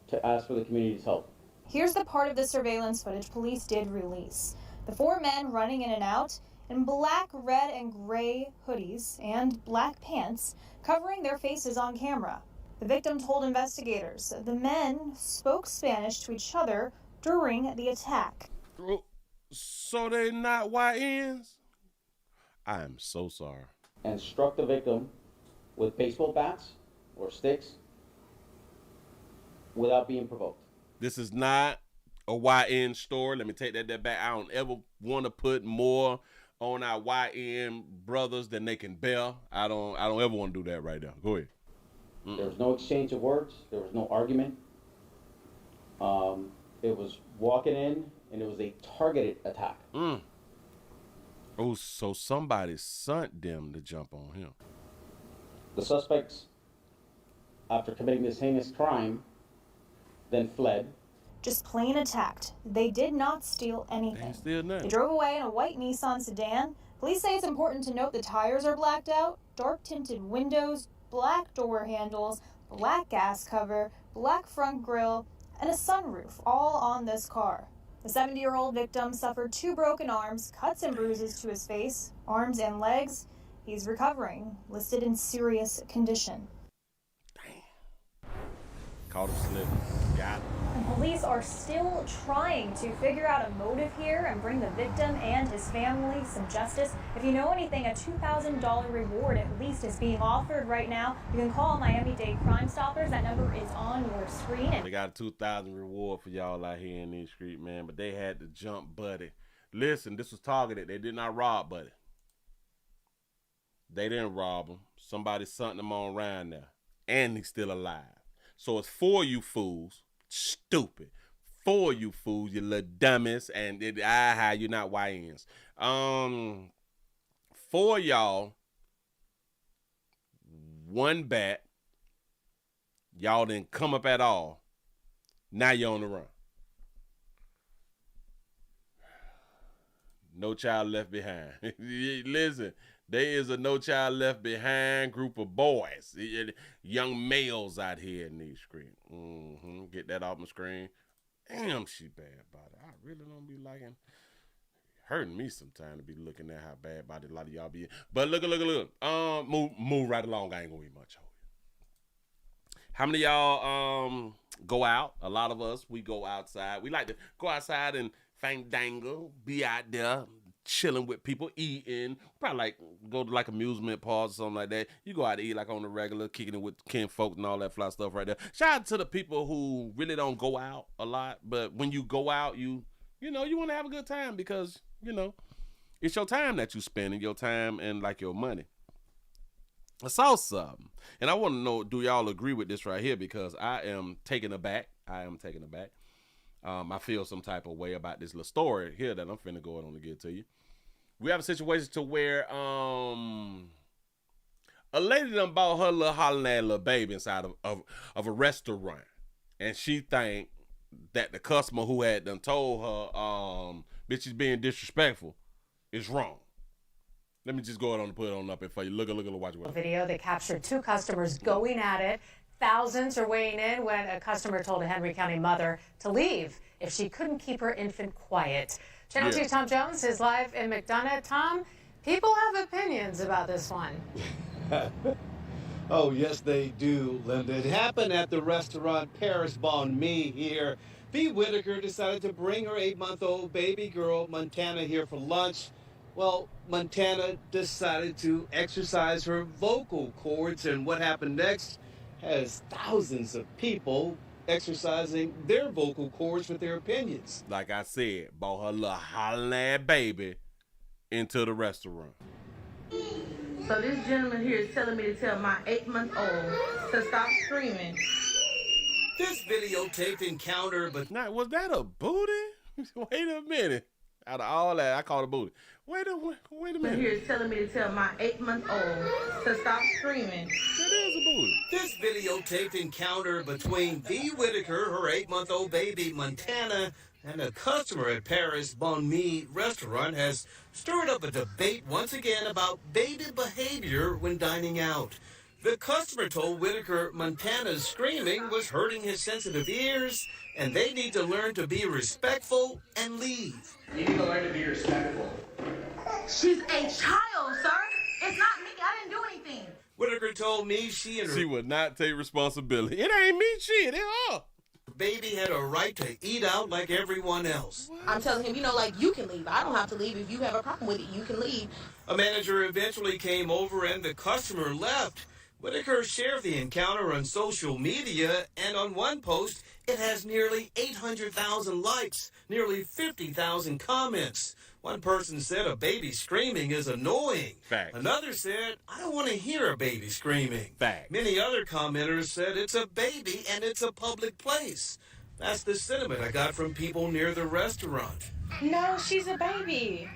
to ask for the community's help. Here's the part of the surveillance footage police did release. The 4 men running in and out in black, red, and gray hoodies and black pants, covering their faces on camera. The victim told investigators the men spoke Spanish to each other during the attack. So they not YNs? I am so sorry. And struck the victim with baseball bats or sticks without being provoked. This is not a YN store. Let me take that back. I don't ever want to put more on our YN brothers than they can bear. I don't ever want to do that right now. Go ahead. There was no exchange of words. There was no argument. It was walking in, and it was a targeted attack. Oh, so somebody sent them to jump on him. The suspects, after committing this heinous crime, then fled. Just plain attacked. They did not steal anything. They drove away in a white Nissan sedan. Police say it's important to note the tires are blacked out, dark tinted windows, black door handles, black gas cover, black front grille, and a sunroof, all on this car. The 70-year-old victim suffered 2 broken arms, cuts and bruises to his face, arms and legs. He's recovering, listed in serious condition. Caught him slipping. Got him. And police are still trying to figure out a motive here and bring the victim and his family some justice. If you know anything, a $2,000 reward at least is being offered right now. You can call Miami-Dade Crime Stoppers. That number is on your screen. They got a $2,000 reward for y'all out here in these streets, man. But they had to jump Buddy. Listen, this was targeted. They did not rob Buddy. They didn't rob him. Somebody sent him on around there. And he's still alive. So it's 4 you fools. Stupid. 4 you fools, you little dummies. And you're not YNs. 4 y'all one bat. Y'all didn't come up at all. Now you're on the run. No Child Left Behind. Listen, there is a No Child Left Behind group of boys, young males out here in these screens. Get that off my screen. Damn, she bad about it. I really don't be liking. Hurting me sometimes to be looking at how bad about it a lot of y'all be. But look. Move right along. I ain't gonna be much on you. How many of y'all go out? A lot of us, we go outside. We like to go outside and fandangle, be out there chilling with people, eating. Probably like go to like amusement parks or something like that. You go out to eat like on the regular, kicking it with kinfolk and all that fly stuff right there. Shout out to the people who really don't go out a lot, but when you go out, you want to have a good time because it's your time that you spend and your time and like your money. I saw something, and I want to know, do y'all agree with this right here? Because I am taken aback. I feel some type of way about this little story here that I'm finna go on to get to you. We have a situation to where a lady done bought her little hollering at little baby inside of a restaurant, and she think that the customer who had done told her bitch is being disrespectful is wrong. Let me just go ahead and put it on up here for you. Look, watch it. Video that captured two customers going at it. Thousands are weighing in when a customer told a Henry County mother to leave if she couldn't keep her infant quiet. Channel 2's Tom Jones is live in McDonough. Tom, people have opinions about this one. Oh, yes, they do, Linda. It happened at the restaurant Paris Bon Me here. B. Whitaker decided to bring her 8-month-old baby girl, Montana, here for lunch. Well, Montana decided to exercise her vocal cords, and what happened next has thousands of people exercising their vocal cords with their opinions. Like I said, brought her little hollering baby into the restaurant. So this gentleman here is telling me to tell my 8-month-old to stop screaming. This videotaped encounter, but now, was that a booty? Wait a minute. Out of all that, I call it booty. Wait a minute. Here is telling me to tell my 8-month-old to stop screaming. That is a booty. This videotaped encounter between V. Whitaker, her 8-month-old baby, Montana, and a customer at Paris Bon Me restaurant has stirred up a debate once again about baby behavior when dining out. The customer told Whitaker Montana's screaming was hurting his sensitive ears, and they need to learn to be respectful and leave. You need to learn to be respectful. She's a child, sir. It's not me. I didn't do anything. Whitaker told me she would not take responsibility. It ain't me, shit. It's her. Baby had a right to eat out like everyone else. I'm telling him, you can leave. I don't have to leave. If you have a problem with it, you can leave. A manager eventually came over and the customer left. Whitaker shared the encounter on social media, and on one post, it has nearly 800,000 likes, nearly 50,000 comments. One person said a baby screaming is annoying. Fact. Another said, I don't want to hear a baby screaming. Fact. Many other commenters said it's a baby and it's a public place. That's the sentiment I got from people near the restaurant. No, she's a baby.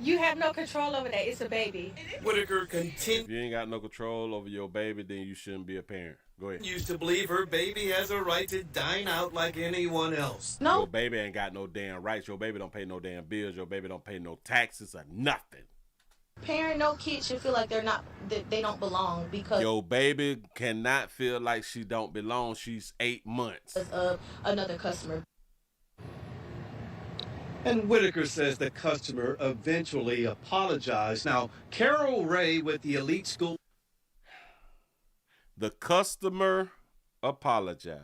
You have no control over that. It's a baby. Whitaker continued. If you ain't got no control over your baby, then you shouldn't be a parent. Go ahead. Used to believe her baby has a right to dine out like anyone else. No. Your baby ain't got no damn rights. Your baby don't pay no damn bills. Your baby don't pay no taxes or nothing. Parent, no kid should feel like they don't belong because your baby cannot feel like she don't belong. She's 8 months. Of another customer. And Whitaker says the customer eventually apologized. Now, Carol Ray with the elite school. The customer apologized.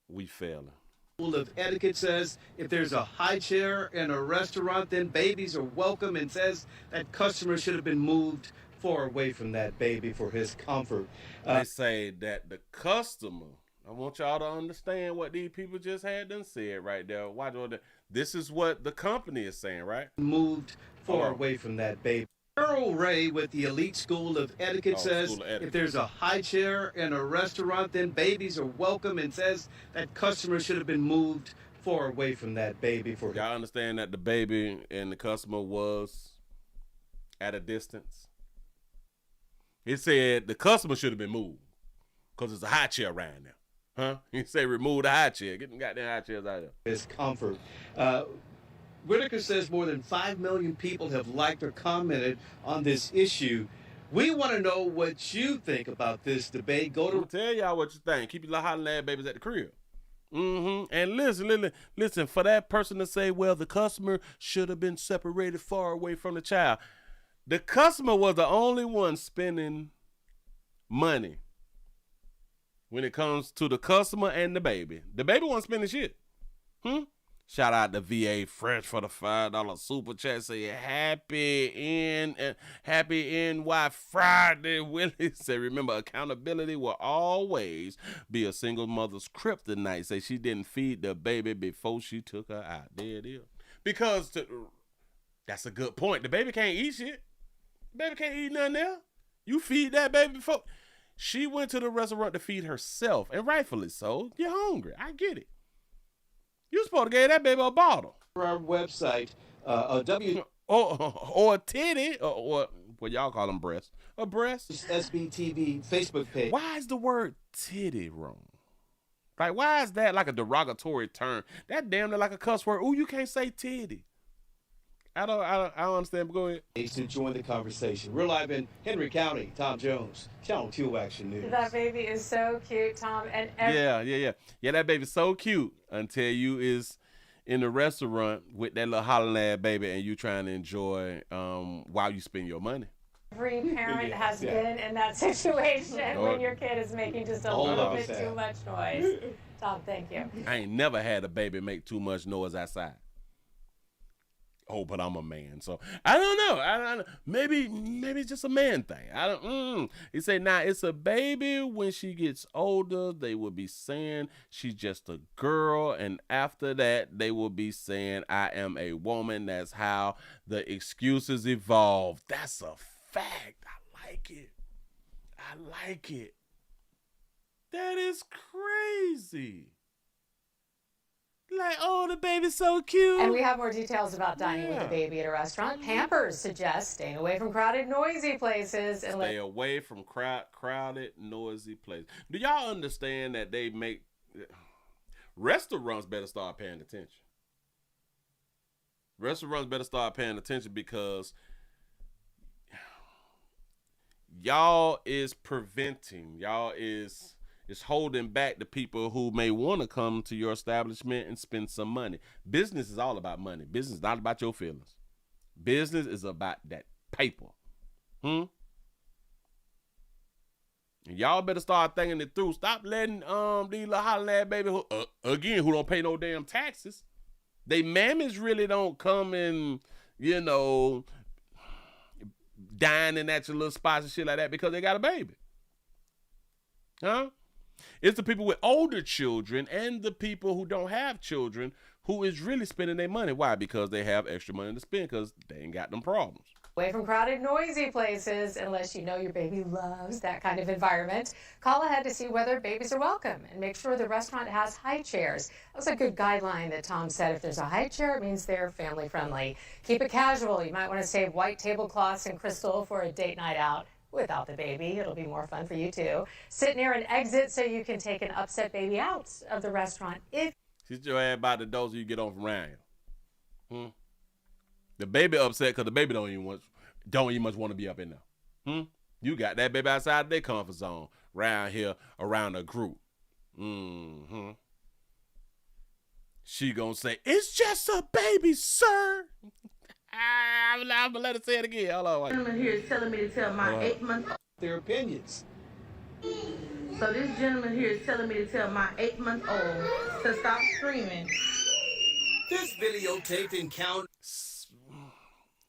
We failing. School of Etiquette says if there's a high chair in a restaurant, then babies are welcome, and says that customer should have been moved far away from that baby for his comfort. They say that the customer, I want y'all to understand what these people just had done said right there. Watch what this is what the company is saying, right? Moved far away from that baby. Carol Ray with the elite school of etiquette says if there's a high chair in a restaurant, then babies are welcome, and says that customer should have been moved far away from that baby for y'all understand that the baby and the customer was at a distance. It said the customer should have been moved because it's a high chair around there. Huh? He say remove the high chair. Get them goddamn high chairs out of there. His comfort. Whitaker says more than 5 million people have liked or commented on this issue. We want to know what you think about this debate. Go to tell y'all what you think. Keep your little hollering ass babies at the crib. And listen, for that person to say, well, the customer should have been separated far away from the child. The customer was the only one spending money when it comes to the customer and the baby. The baby wasn't spending shit. Shout out to VA Fresh for the $5 super chat. Say happy NY Friday. Willie say, remember, accountability will always be a single mother's kryptonite. Say she didn't feed the baby before she took her out. There it is. Because that's a good point. The baby can't eat shit. The baby can't eat nothing there. You feed that baby before. She went to the restaurant to feed herself, and rightfully so. You're hungry. I get it. You supposed to give that baby a bottle. our website, or a titty, or what y'all call them, breasts. A breast. SBTV Facebook page. Why is the word titty wrong? Like, why is that like a derogatory term? That damn near like a cuss word. Ooh, you can't say titty. I don't understand. Go ahead. To join the conversation. We're live in Henry County. Tom Jones, Channel 2 Action News. That baby is so cute, Tom. And Yeah, that baby's so cute until you is in the restaurant with that little hollering ass baby and you trying to enjoy while you spend your money. Every parent has been in that situation when your kid is making just a little bit too much noise. Tom, thank you. I ain't never had a baby make too much noise outside. Oh, but I'm a man, so I don't know. Maybe it's just a man thing. He say now it's a baby. When she gets older, they will be saying she's just a girl, and after that, they will be saying I am a woman. That's how the excuses evolve. That's a fact. I like it. That is crazy. Like, oh, the baby's so cute. And we have more details about dining with a baby at a restaurant. Pampers suggests staying away from crowded, noisy places. Stay away from crowded, noisy places. Do y'all understand that they make... Restaurants better start paying attention. Restaurants better start paying attention because y'all is holding back the people who may want to come to your establishment and spend some money. Business is all about money. Business is not about your feelings. Business is about that paper. And y'all better start thinking it through. Stop letting these little hollering baby who don't pay no damn taxes. They mammies really don't come and, dining at your little spots and shit like that because they got a baby. It's the people with older children and the people who don't have children who is really spending their money. Why? Because they have extra money to spend because they ain't got them problems. Away from crowded, noisy places, unless you know your baby loves that kind of environment. Call ahead to see whether babies are welcome and make sure the restaurant has high chairs. That's a good guideline that Tom said. If there's a high chair, it means they're family friendly. Keep it casual. You might want to save white tablecloths and crystal for a date night out. Without the baby, it'll be more fun for you too. Sit near an exit so you can take an upset baby out of the restaurant. Sit your ass by the door so you get on from around here. The baby upset because the baby don't even much want to be up in there. You got that baby outside their comfort zone around here around a group. She gonna say, "It's just a baby, sir." I'm gonna let her say it again. Hello. Gentleman here is telling me to tell my 8-month-old their opinions. So this gentleman here is telling me to tell my 8-month-old to stop screaming. This videotaped encounter.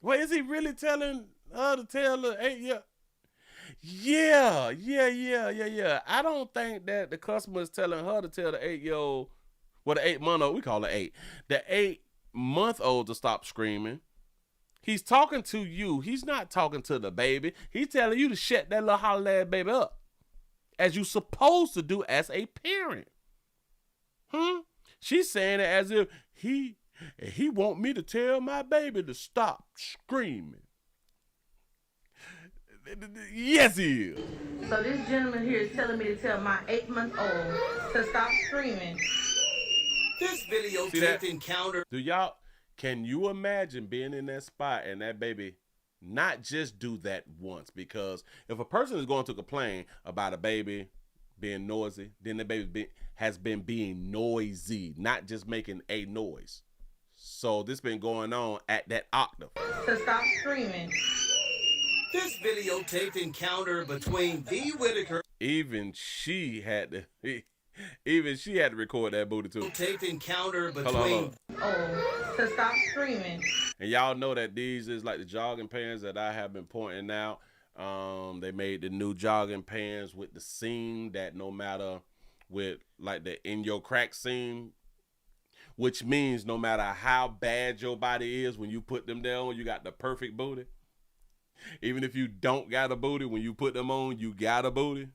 Wait, is he really telling her to tell her 8-year? Yeah. I don't think that the customer is telling her to tell the 8-year-old, well, the 8-month-old, we call it 8. The 8-month-old to stop screaming. He's talking to you. He's not talking to the baby. He's telling you to shut that little holler ass baby up, as you supposed to do as a parent. She's saying it as if he want me to tell my baby to stop screaming. Yes, he is. So this gentleman here is telling me to tell my 8-month-old to stop screaming. This videotaped encounter. Can you imagine being in that spot and that baby not just do that once? Because if a person is going to complain about a baby being noisy, then the baby has been being noisy, not just making a noise. So this been going on at that octave. To stop screaming. This videotaped encounter between V. Whitaker. Even she had to record that booty too. Taped encounter between. Hold on. Oh, to stop screaming. And y'all know that these is like the jogging pants that I have been pointing out. They made the new jogging pants with the seam that no matter with like the in your crack seam, which means no matter how bad your body is, when you put them down, you got the perfect booty. Even if you don't got a booty, when you put them on, you got a booty.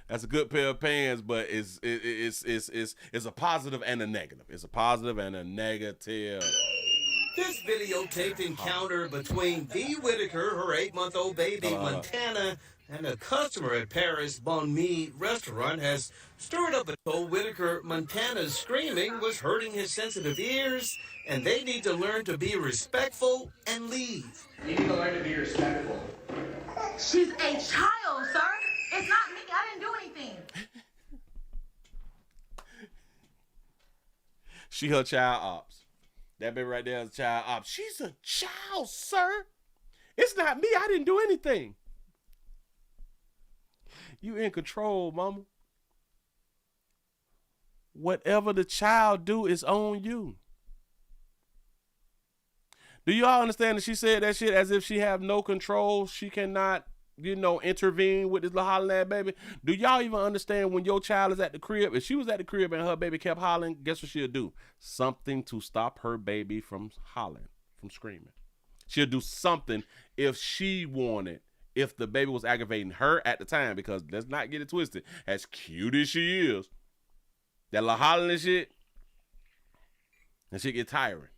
That's a good pair of pants, but it's a positive and a negative. It's a positive and a negative. This videotaped encounter between V. Whitaker, her 8-month-old baby, Montana, and a customer at Paris Bon Mi restaurant has stirred up a told Whitaker Montana's screaming was hurting his sensitive ears, and they need to learn to be respectful and leave. You need to learn to be respectful. She's a child, sir. It's not me. I didn't do anything. She her child ops. That baby right there is a child ops. She's a child, sir. It's not me. I didn't do anything. You in control, mama. Whatever the child do is on you. Do y'all understand that she said that shit as if she have no control? She cannot, intervene with this little hollering ass baby. Do y'all even understand when your child is at the crib? If she was at the crib and her baby kept hollering, guess what she'll do? Something to stop her baby from hollering, from screaming. She'll do something if she wanted, if the baby was aggravating her at the time, because let's not get it twisted. As cute as she is, that little hollering and shit, and she get tiring.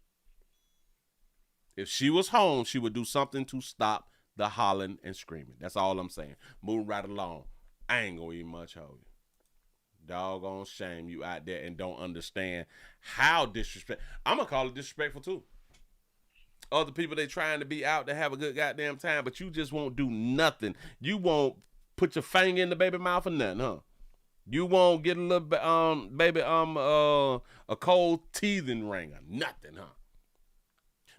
If she was home, she would do something to stop the hollering and screaming. That's all I'm saying. Moving right along. I ain't gonna eat much of you. Doggone shame you out there and don't understand how disrespectful. I'm gonna call it disrespectful too. Other people, they trying to be out to have a good goddamn time, but you just won't do nothing. You won't put your finger in the baby mouth or nothing, huh? You won't get a little baby a cold teething ring or nothing, huh?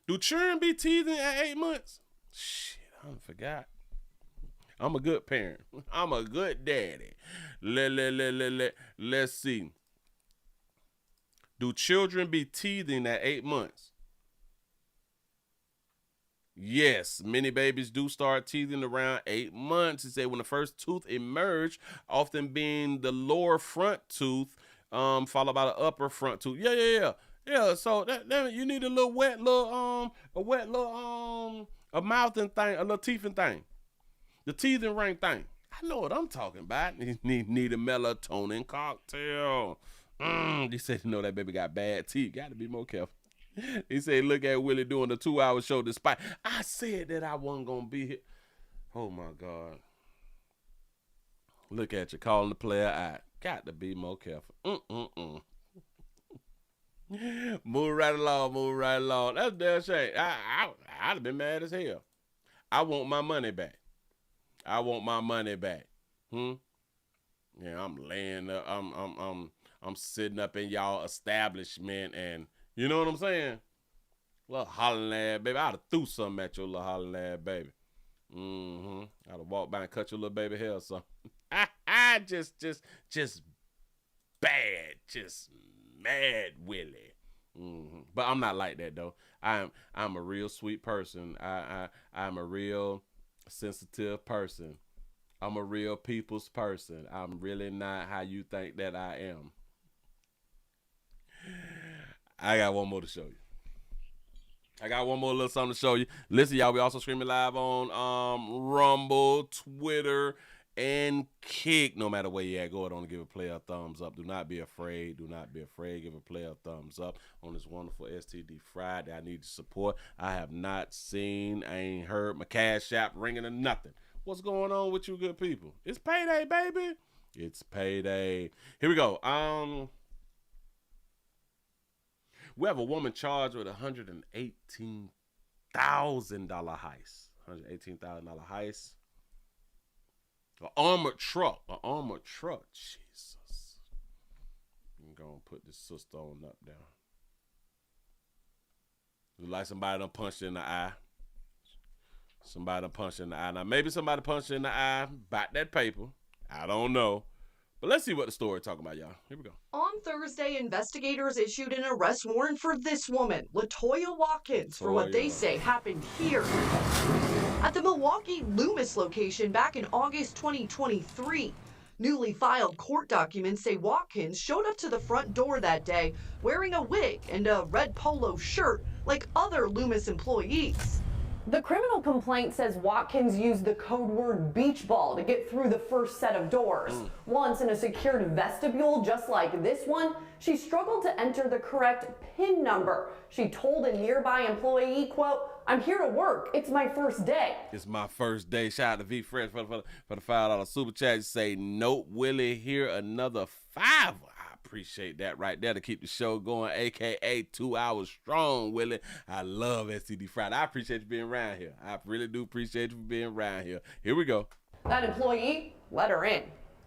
Do children be teething at 8 months? Shit, I forgot. I'm a good parent. I'm a good daddy. Let's see. Do children be teething at 8 months? Yes, many babies do start teething around 8 months. It say when the first tooth emerge, often being the lower front tooth, followed by the upper front tooth. Yeah. So that you need a little a mouthing thing, a little teething thing, the teething ring thing. I know what I'm talking about. Need a melatonin cocktail. He said, that baby got bad teeth. Got to be more careful. He said, look at Willie doing the 2-hour show despite I said that I wasn't going to be here. Oh, my God. Look at you calling the player out. Got to be more careful. Move right along. That's damn shame. I'd have been mad as hell. I want my money back. Yeah, I'm laying up. I'm sitting up in y'all establishment, and you know what I'm saying? Little hollering ass baby. I'd have threw something at your little hollering ass baby. I'd have walked by and cut your little baby hair or something. I just bad, just mad Willie. But I'm not like that though. I'm a real sweet person. I'm a real sensitive person. I'm a real people's person. I'm really not how you think that I am. I got one more to show you. I got one more little something to show you. Listen, y'all, we also streaming live on Rumble, Twitter, and kick. No matter where you're at, go ahead on and give a player a thumbs up. Do not be afraid. Do not be afraid. Give a player a thumbs up on this wonderful STD Friday. I need your support. I have not seen, I ain't heard my Cash App ringing or nothing. What's going on with you good people? It's payday, baby. It's payday. Here we go. We have a woman charged with $118,000 heist. $118,000 heist. An armored truck. Jesus. I'm going to put this sister on up down. Look like somebody done punched her in the eye. Now, maybe somebody punched her in the eye about that paper. I don't know. But let's see what the story talking about, y'all. Here we go. On Thursday, investigators issued an arrest warrant for this woman, LaToya Watkins, for what they say happened here at the Milwaukee Loomis location back in August 2023. Newly filed court documents say Watkins showed up to the front door that day wearing a wig and a red polo shirt like other Loomis employees. The criminal complaint says Watkins used the code word beach ball to get through the first set of doors. Once in a secured vestibule just like this one, she struggled to enter the correct PIN number. She told a nearby employee, quote, "I'm here to work. It's my first day." It's my first day. Shout out to V Fresh for the $5 super chat. You say, nope, Willie, here another $5. I appreciate that right there to keep the show going, a.k.a. 2 hours strong, Willie. I love STD Friday. I appreciate you being around here. I really do appreciate you for being around here. Here we go. That employee let her in.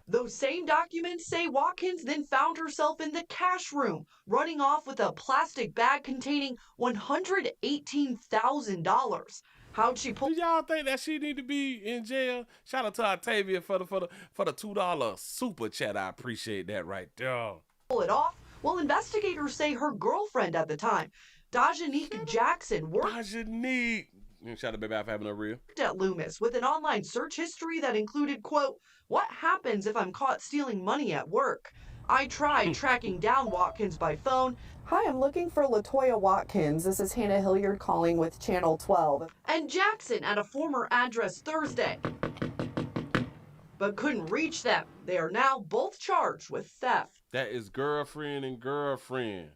Those same documents say Watkins then found herself in the cash room, running off with a plastic bag containing $118,000. How'd she pull? Do y'all think that she need to be in jail? Shout out to Octavia for the $2 super chat. I appreciate that right there. Pull it off? Well, investigators say her girlfriend at the time, Dajanique Jackson, worked Shout out to Baby for having a real at Loomis with an online search history that included, quote, "What happens if I'm caught stealing money at work?" I tried tracking down Watkins by phone. Hi, I'm looking for LaToya Watkins. This is Hannah Hilliard calling with Channel 12. And Jackson at a former address Thursday, but couldn't reach them. They are now both charged with theft. That is girlfriend and girlfriend.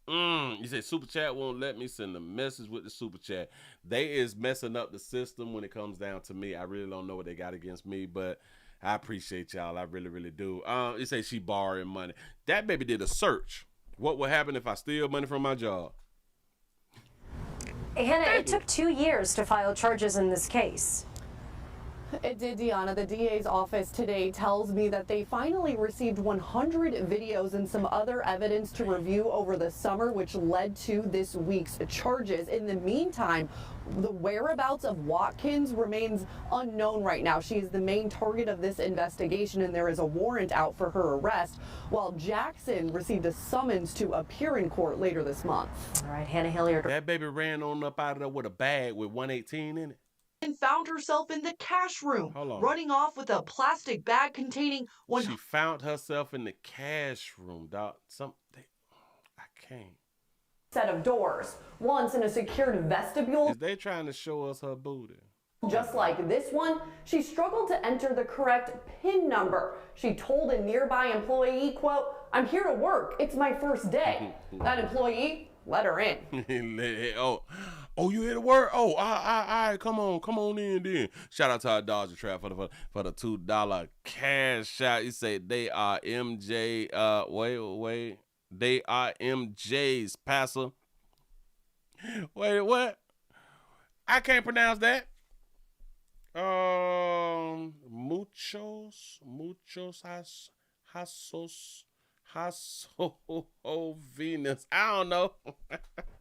You say super chat won't let me send a message with the super chat. They is messing up the system when it comes down to me. I really don't know what they got against me, but I appreciate y'all. I really, really do. You say she borrowing money. That baby did a search. What would happen if I steal money from my job? Hannah, it took 2 years to file charges in this case. It did, Deanna. The DA's office today tells me that they finally received 100 videos and some other evidence to review over the summer, which led to this week's charges. In the meantime, the whereabouts of Watkins remains unknown right now. She is the main target of this investigation, and there is a warrant out for her arrest, while Jackson received a summons to appear in court later this month. All right, Hannah Hilliard. That baby ran on up out of there with a bag with 118 in it. And found herself in the cash room, running off with a plastic bag containing one. She found herself in the cash room, dog. I can't. Set of doors. Once in a secured vestibule. Is they trying to show us her booty? Just like this one, she struggled to enter the correct PIN number. She told a nearby employee, quote, "I'm here to work. It's my first day." That employee let her in. Oh, you here to work? Oh, all right, come on in then. Shout out to our Dodger Trap for the $2 cash out. You say they are MJ. Wait. They are MJ's passer. Wait, what? I can't pronounce that. Muchos Venus. I don't know.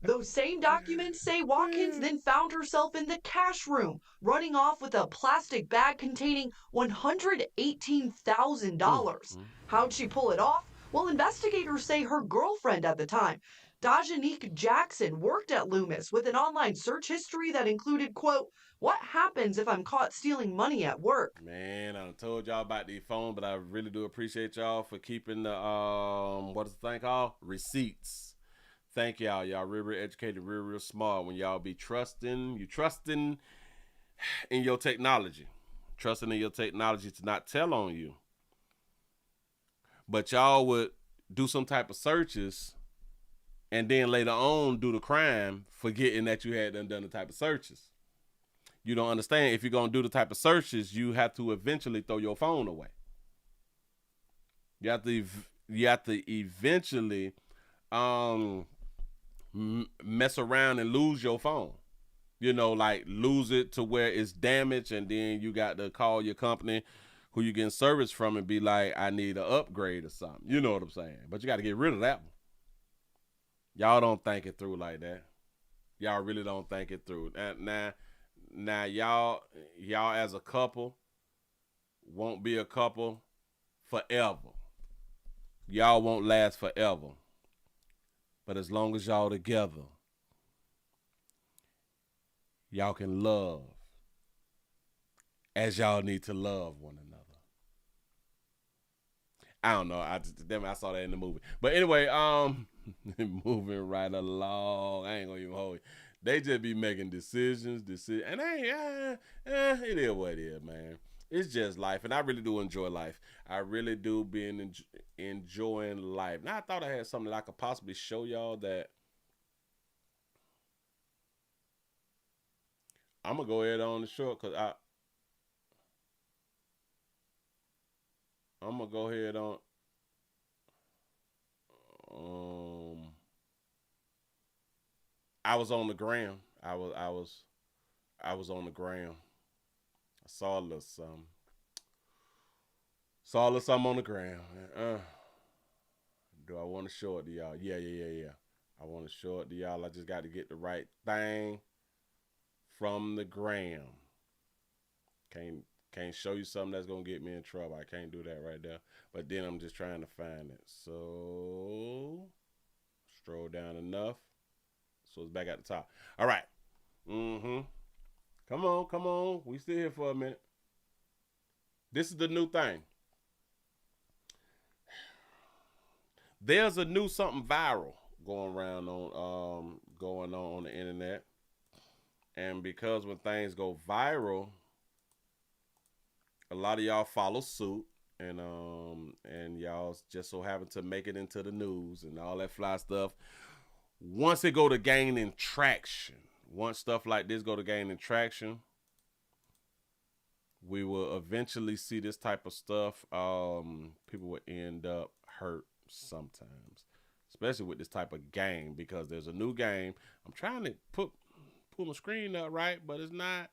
Those same documents say Watkins then found herself in the cash room, running off with a plastic bag containing $118,000. How'd she pull it off? Well, investigators say her girlfriend at the time, Dajanique Jackson, worked at Loomis with an online search history that included, quote, "What happens if I'm caught stealing money at work?" Man, I done told y'all about the phone, but I really do appreciate y'all for keeping the, what is the thing called? Receipts. Thank y'all. Y'all real educated, real smart when y'all be trusting in your technology. trusting in your technology to not tell on you. But y'all would do some type of searches and then later on do the crime, forgetting that you had done the type of searches. You don't understand. If you're going to do the type of searches, you have to eventually throw your phone away. You have to eventually mess around and lose your phone. You know, like lose it to where it's damaged, and then you got to call your company who you getting service from and be like, I need an upgrade or something. You know what I'm saying? But you got to get rid of that one. Y'all don't think it through like that. Y'all really don't think it through. Now y'all as a couple won't be a couple forever. Y'all won't last forever. But as long as y'all together, y'all can love as y'all need to love one another. I don't know. I saw that in the movie. But anyway, moving right along. I ain't gonna even hold you. They just be making decisions, and it is what it is, man. It's just life, and I really do enjoy life. I really do be enjoying life. Now I thought I had something that I could possibly show y'all that. I'm gonna go ahead on the short because I'm gonna go ahead on. I was on the gram. I was on the gram. I saw a little something. On the gram. Do I want to show it to y'all? Yeah. I want to show it to y'all. I just got to get the right thing from the gram. Can't show you something that's gonna get me in trouble. I can't do that right there. But then I'm just trying to find it. So scroll down enough. So it's back at the top. All right. Come on. We still here for a minute. This is the new thing. There's a new something viral going around on the internet. And because when things go viral, a lot of y'all follow suit, and y'all just so happen to make it into the news and all that fly stuff. Once it go to gaining traction, once stuff like this go to gaining traction, we will eventually see this type of stuff. People will end up hurt sometimes, especially with this type of game, because there's a new game. I'm trying to pull my screen up right, but it's not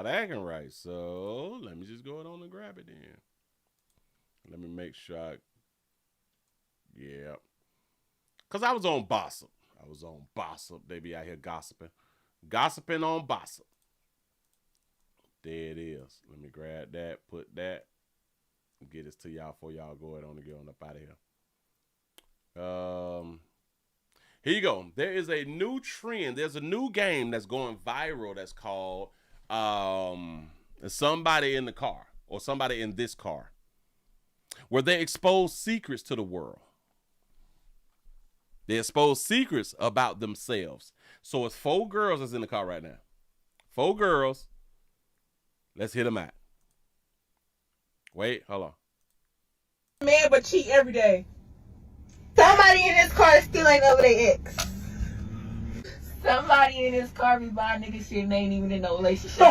acting right. So let me just go on and grab it then. Let me make sure because I was on Bossip. They be out here gossiping on Bossip. There it is. Let me grab that, put that, and get this to y'all before y'all go ahead on and get on up out of here. Here you go. There is a new trend. There's a new game that's going viral that's called Somebody in the Car, or Somebody in This Car, where they expose secrets to the world. They expose secrets about themselves. So it's 4 girls that's in the car right now. 4 girls. Let's hit them out. Wait, hold on. Man, but cheat every day. Somebody in this car still ain't over their ex. Somebody in this car be buying nigga shit and they ain't even in no relationship.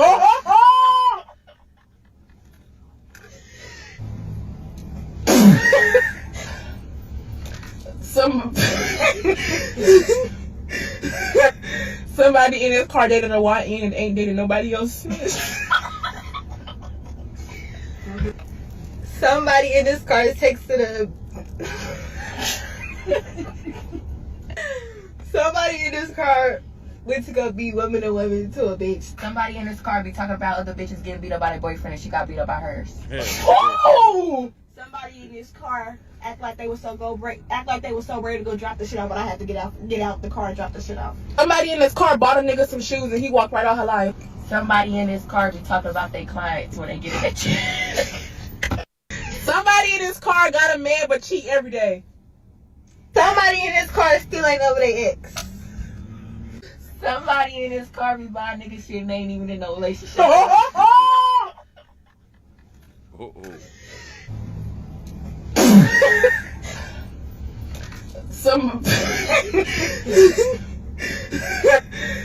Somebody in this car dated a YN and ain't dated nobody else. Somebody in this car texted a somebody in this car went to go beat women to a bitch. Somebody in this car be talking about other bitches getting beat up by their boyfriend and she got beat up by hers. Oh! Somebody in this car act like they were so ready to go drop the shit off, but I had to get out the car and drop the shit off. Somebody in this car bought a nigga some shoes and he walked right out her life. Somebody in this car be talking about their clients when they get it at you. Somebody in this car got a man but cheat every day. Somebody in this car still ain't over their ex. Somebody in this car be buying nigga shit and they ain't even in no relationship.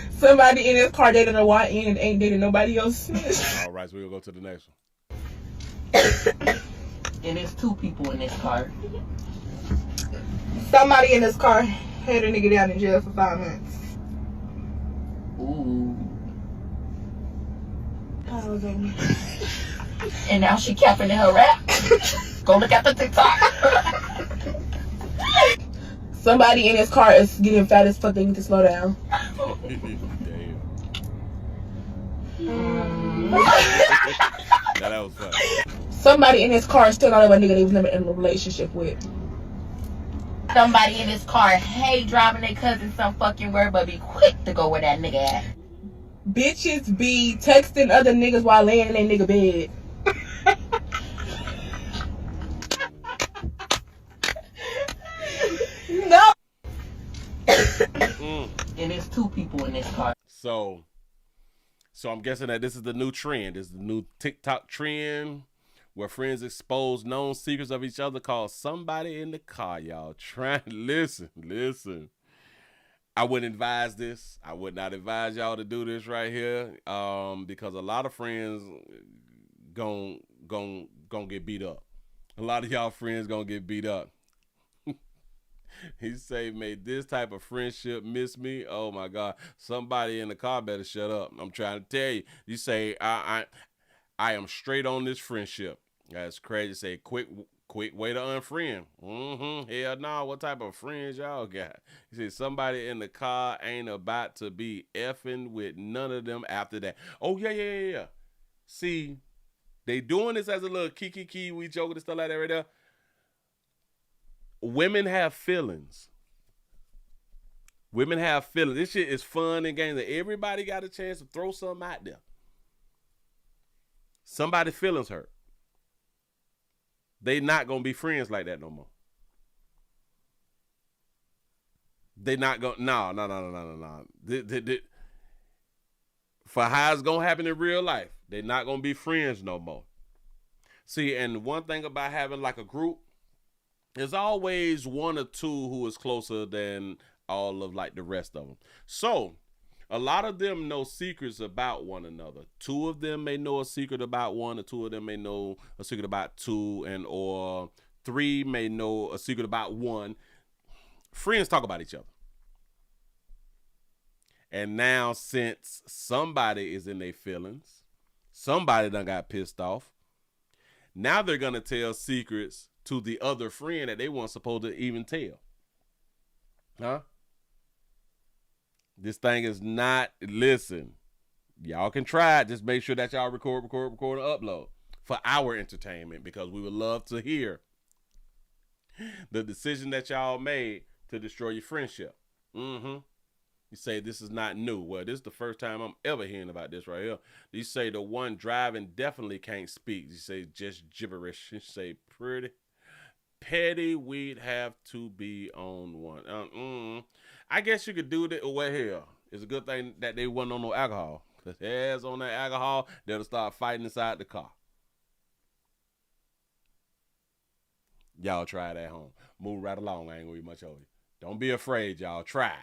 Somebody in his car dated a YN and ain't dated nobody else. All right, so we'll go to the next one. And there's 2 people in this car. Somebody in this car had a nigga down in jail for 5 months. Ooh. And now she capping in her rap. Go look at the TikTok. Somebody in his car is getting fat as fuck. They need to slow down. Damn. Now that was funny. Somebody in his car is still not over a nigga they was never in a relationship with. Somebody in his car hate driving their cousin some fucking word, but be quick to go where that nigga at. Bitches be texting other niggas while laying in their nigga bed. No. And there's 2 people in this car. So I'm guessing that this is the new trend. This is the new TikTok trend where friends expose known secrets of each other called somebody in the car, y'all. Try listen. I wouldn't advise this. I would not advise y'all to do this right here. Because a lot of friends gon' get beat up. A lot of y'all friends gonna get beat up. He say, made this type of friendship miss me. Oh my God. Somebody in the car better shut up. I'm trying to tell you. You say, I am straight on this friendship. That's crazy. Say, quick way to unfriend. Hell no. What type of friends y'all got? You see, somebody in the car ain't about to be effing with none of them after that. Oh, yeah. See, they doing this as a little kiki, we joking and stuff like that right there. Women have feelings. Women have feelings. This shit is fun and games. Everybody got a chance to throw something out there. Somebody feelings hurt. They not gonna be friends like that no more. They not gonna. No. For how it's gonna happen in real life, they not gonna be friends no more. See, and one thing about having like a group, there's always 1 or 2 who is closer than all of like the rest of them. So a lot of them know secrets about one another. 2 of them may know a secret about 1, or 2 of them may know a secret about 2, and or 3 may know a secret about 1. Friends talk about each other. And now since somebody is in their feelings, somebody done got pissed off, now they're going to tell secrets to the other friend that they weren't supposed to even tell. Huh? This thing is not, listen, y'all can try it. Just make sure that y'all record, and upload for our entertainment, because we would love to hear the decision that y'all made to destroy your friendship. You say this is not new. Well, this is the first time I'm ever hearing about this right here. You say the one driving definitely can't speak. You say just gibberish. You say pretty petty, we'd have to be on one. I guess you could do that. Well, hell, it's a good thing that they wasn't on no alcohol. Because as on that alcohol, they'll start fighting inside the car. Y'all try it at home. Move right along. I ain't gonna be much over you. Don't be afraid, y'all. Try.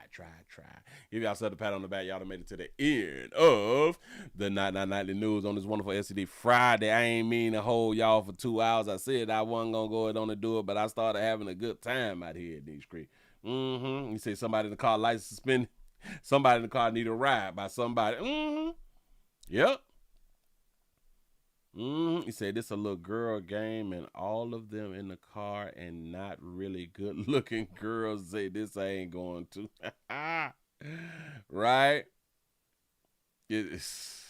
Give yourself a pat on the back. Y'all done made it to the end of the Nightly News on this wonderful SCD Friday. I ain't mean to hold y'all for 2 hours. I said I wasn't going to go ahead on and do it, but I started having a good time out here in these streets. You say somebody in the car license suspended. Somebody in the car need a ride by somebody. Yep. He said this a little girl game, and all of them in the car and not really good looking girls say this ain't going to. Right? It's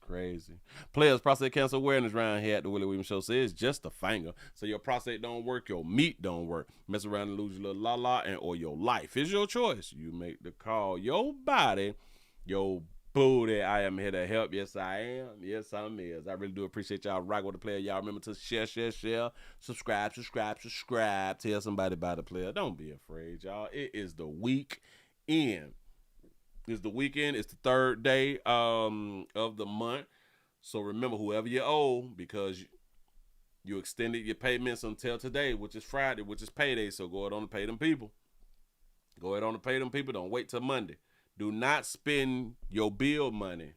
crazy. Players, prostate cancer awareness round here at the Willie Williams Show says just a finger. So your prostate don't work, your meat don't work. Mess around and lose your little la-la, and or your life is your choice. You make the call. Your body, your booty. I am here to help. Yes, I am. Yes, I'm is. I really do appreciate y'all rocking with the player. Y'all remember to share. Subscribe. Tell somebody about the player. Don't be afraid, y'all. It is the weekend. It's the weekend. It's the 3rd day of the month. So remember, whoever you owe, because You extended your payments until today, which is Friday, which is payday. So go ahead on and pay them people. Go ahead on and pay them people. Don't wait till Monday. Do not spend your bill money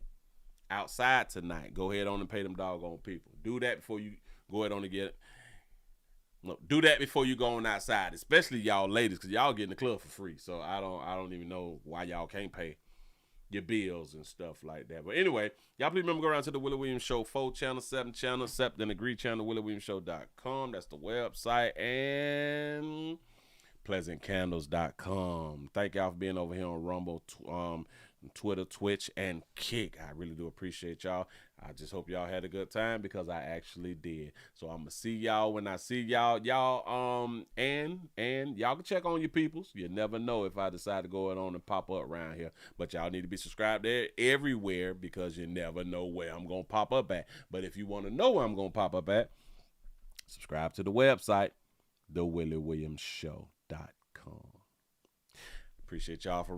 outside tonight. Go ahead on and pay them doggone people. Do that before you go ahead on and get it. No, do that before you go on outside, especially y'all ladies, because y'all get in the club for free. So I don't even know why y'all can't pay your bills and stuff like that. But anyway, y'all please remember, go around to the Willie Williams Show 4 channel, 7 channel, Accept and Agree channel, WillieWilliamsShow.com. That's the website. And PleasantCandles.com. Thank y'all for being over here on Rumble, Twitter, Twitch, and Kick. I really do appreciate y'all. I just hope y'all had a good time, because I actually did. So I'm gonna see y'all when I see y'all. And y'all can check on your peoples. You never know if I decide to go on and pop up around here. But y'all need to be subscribed there everywhere, because you never know where I'm gonna pop up at. But if you want to know where I'm gonna pop up at, subscribe to the website, thewilliewilliamsshow.com. Appreciate y'all for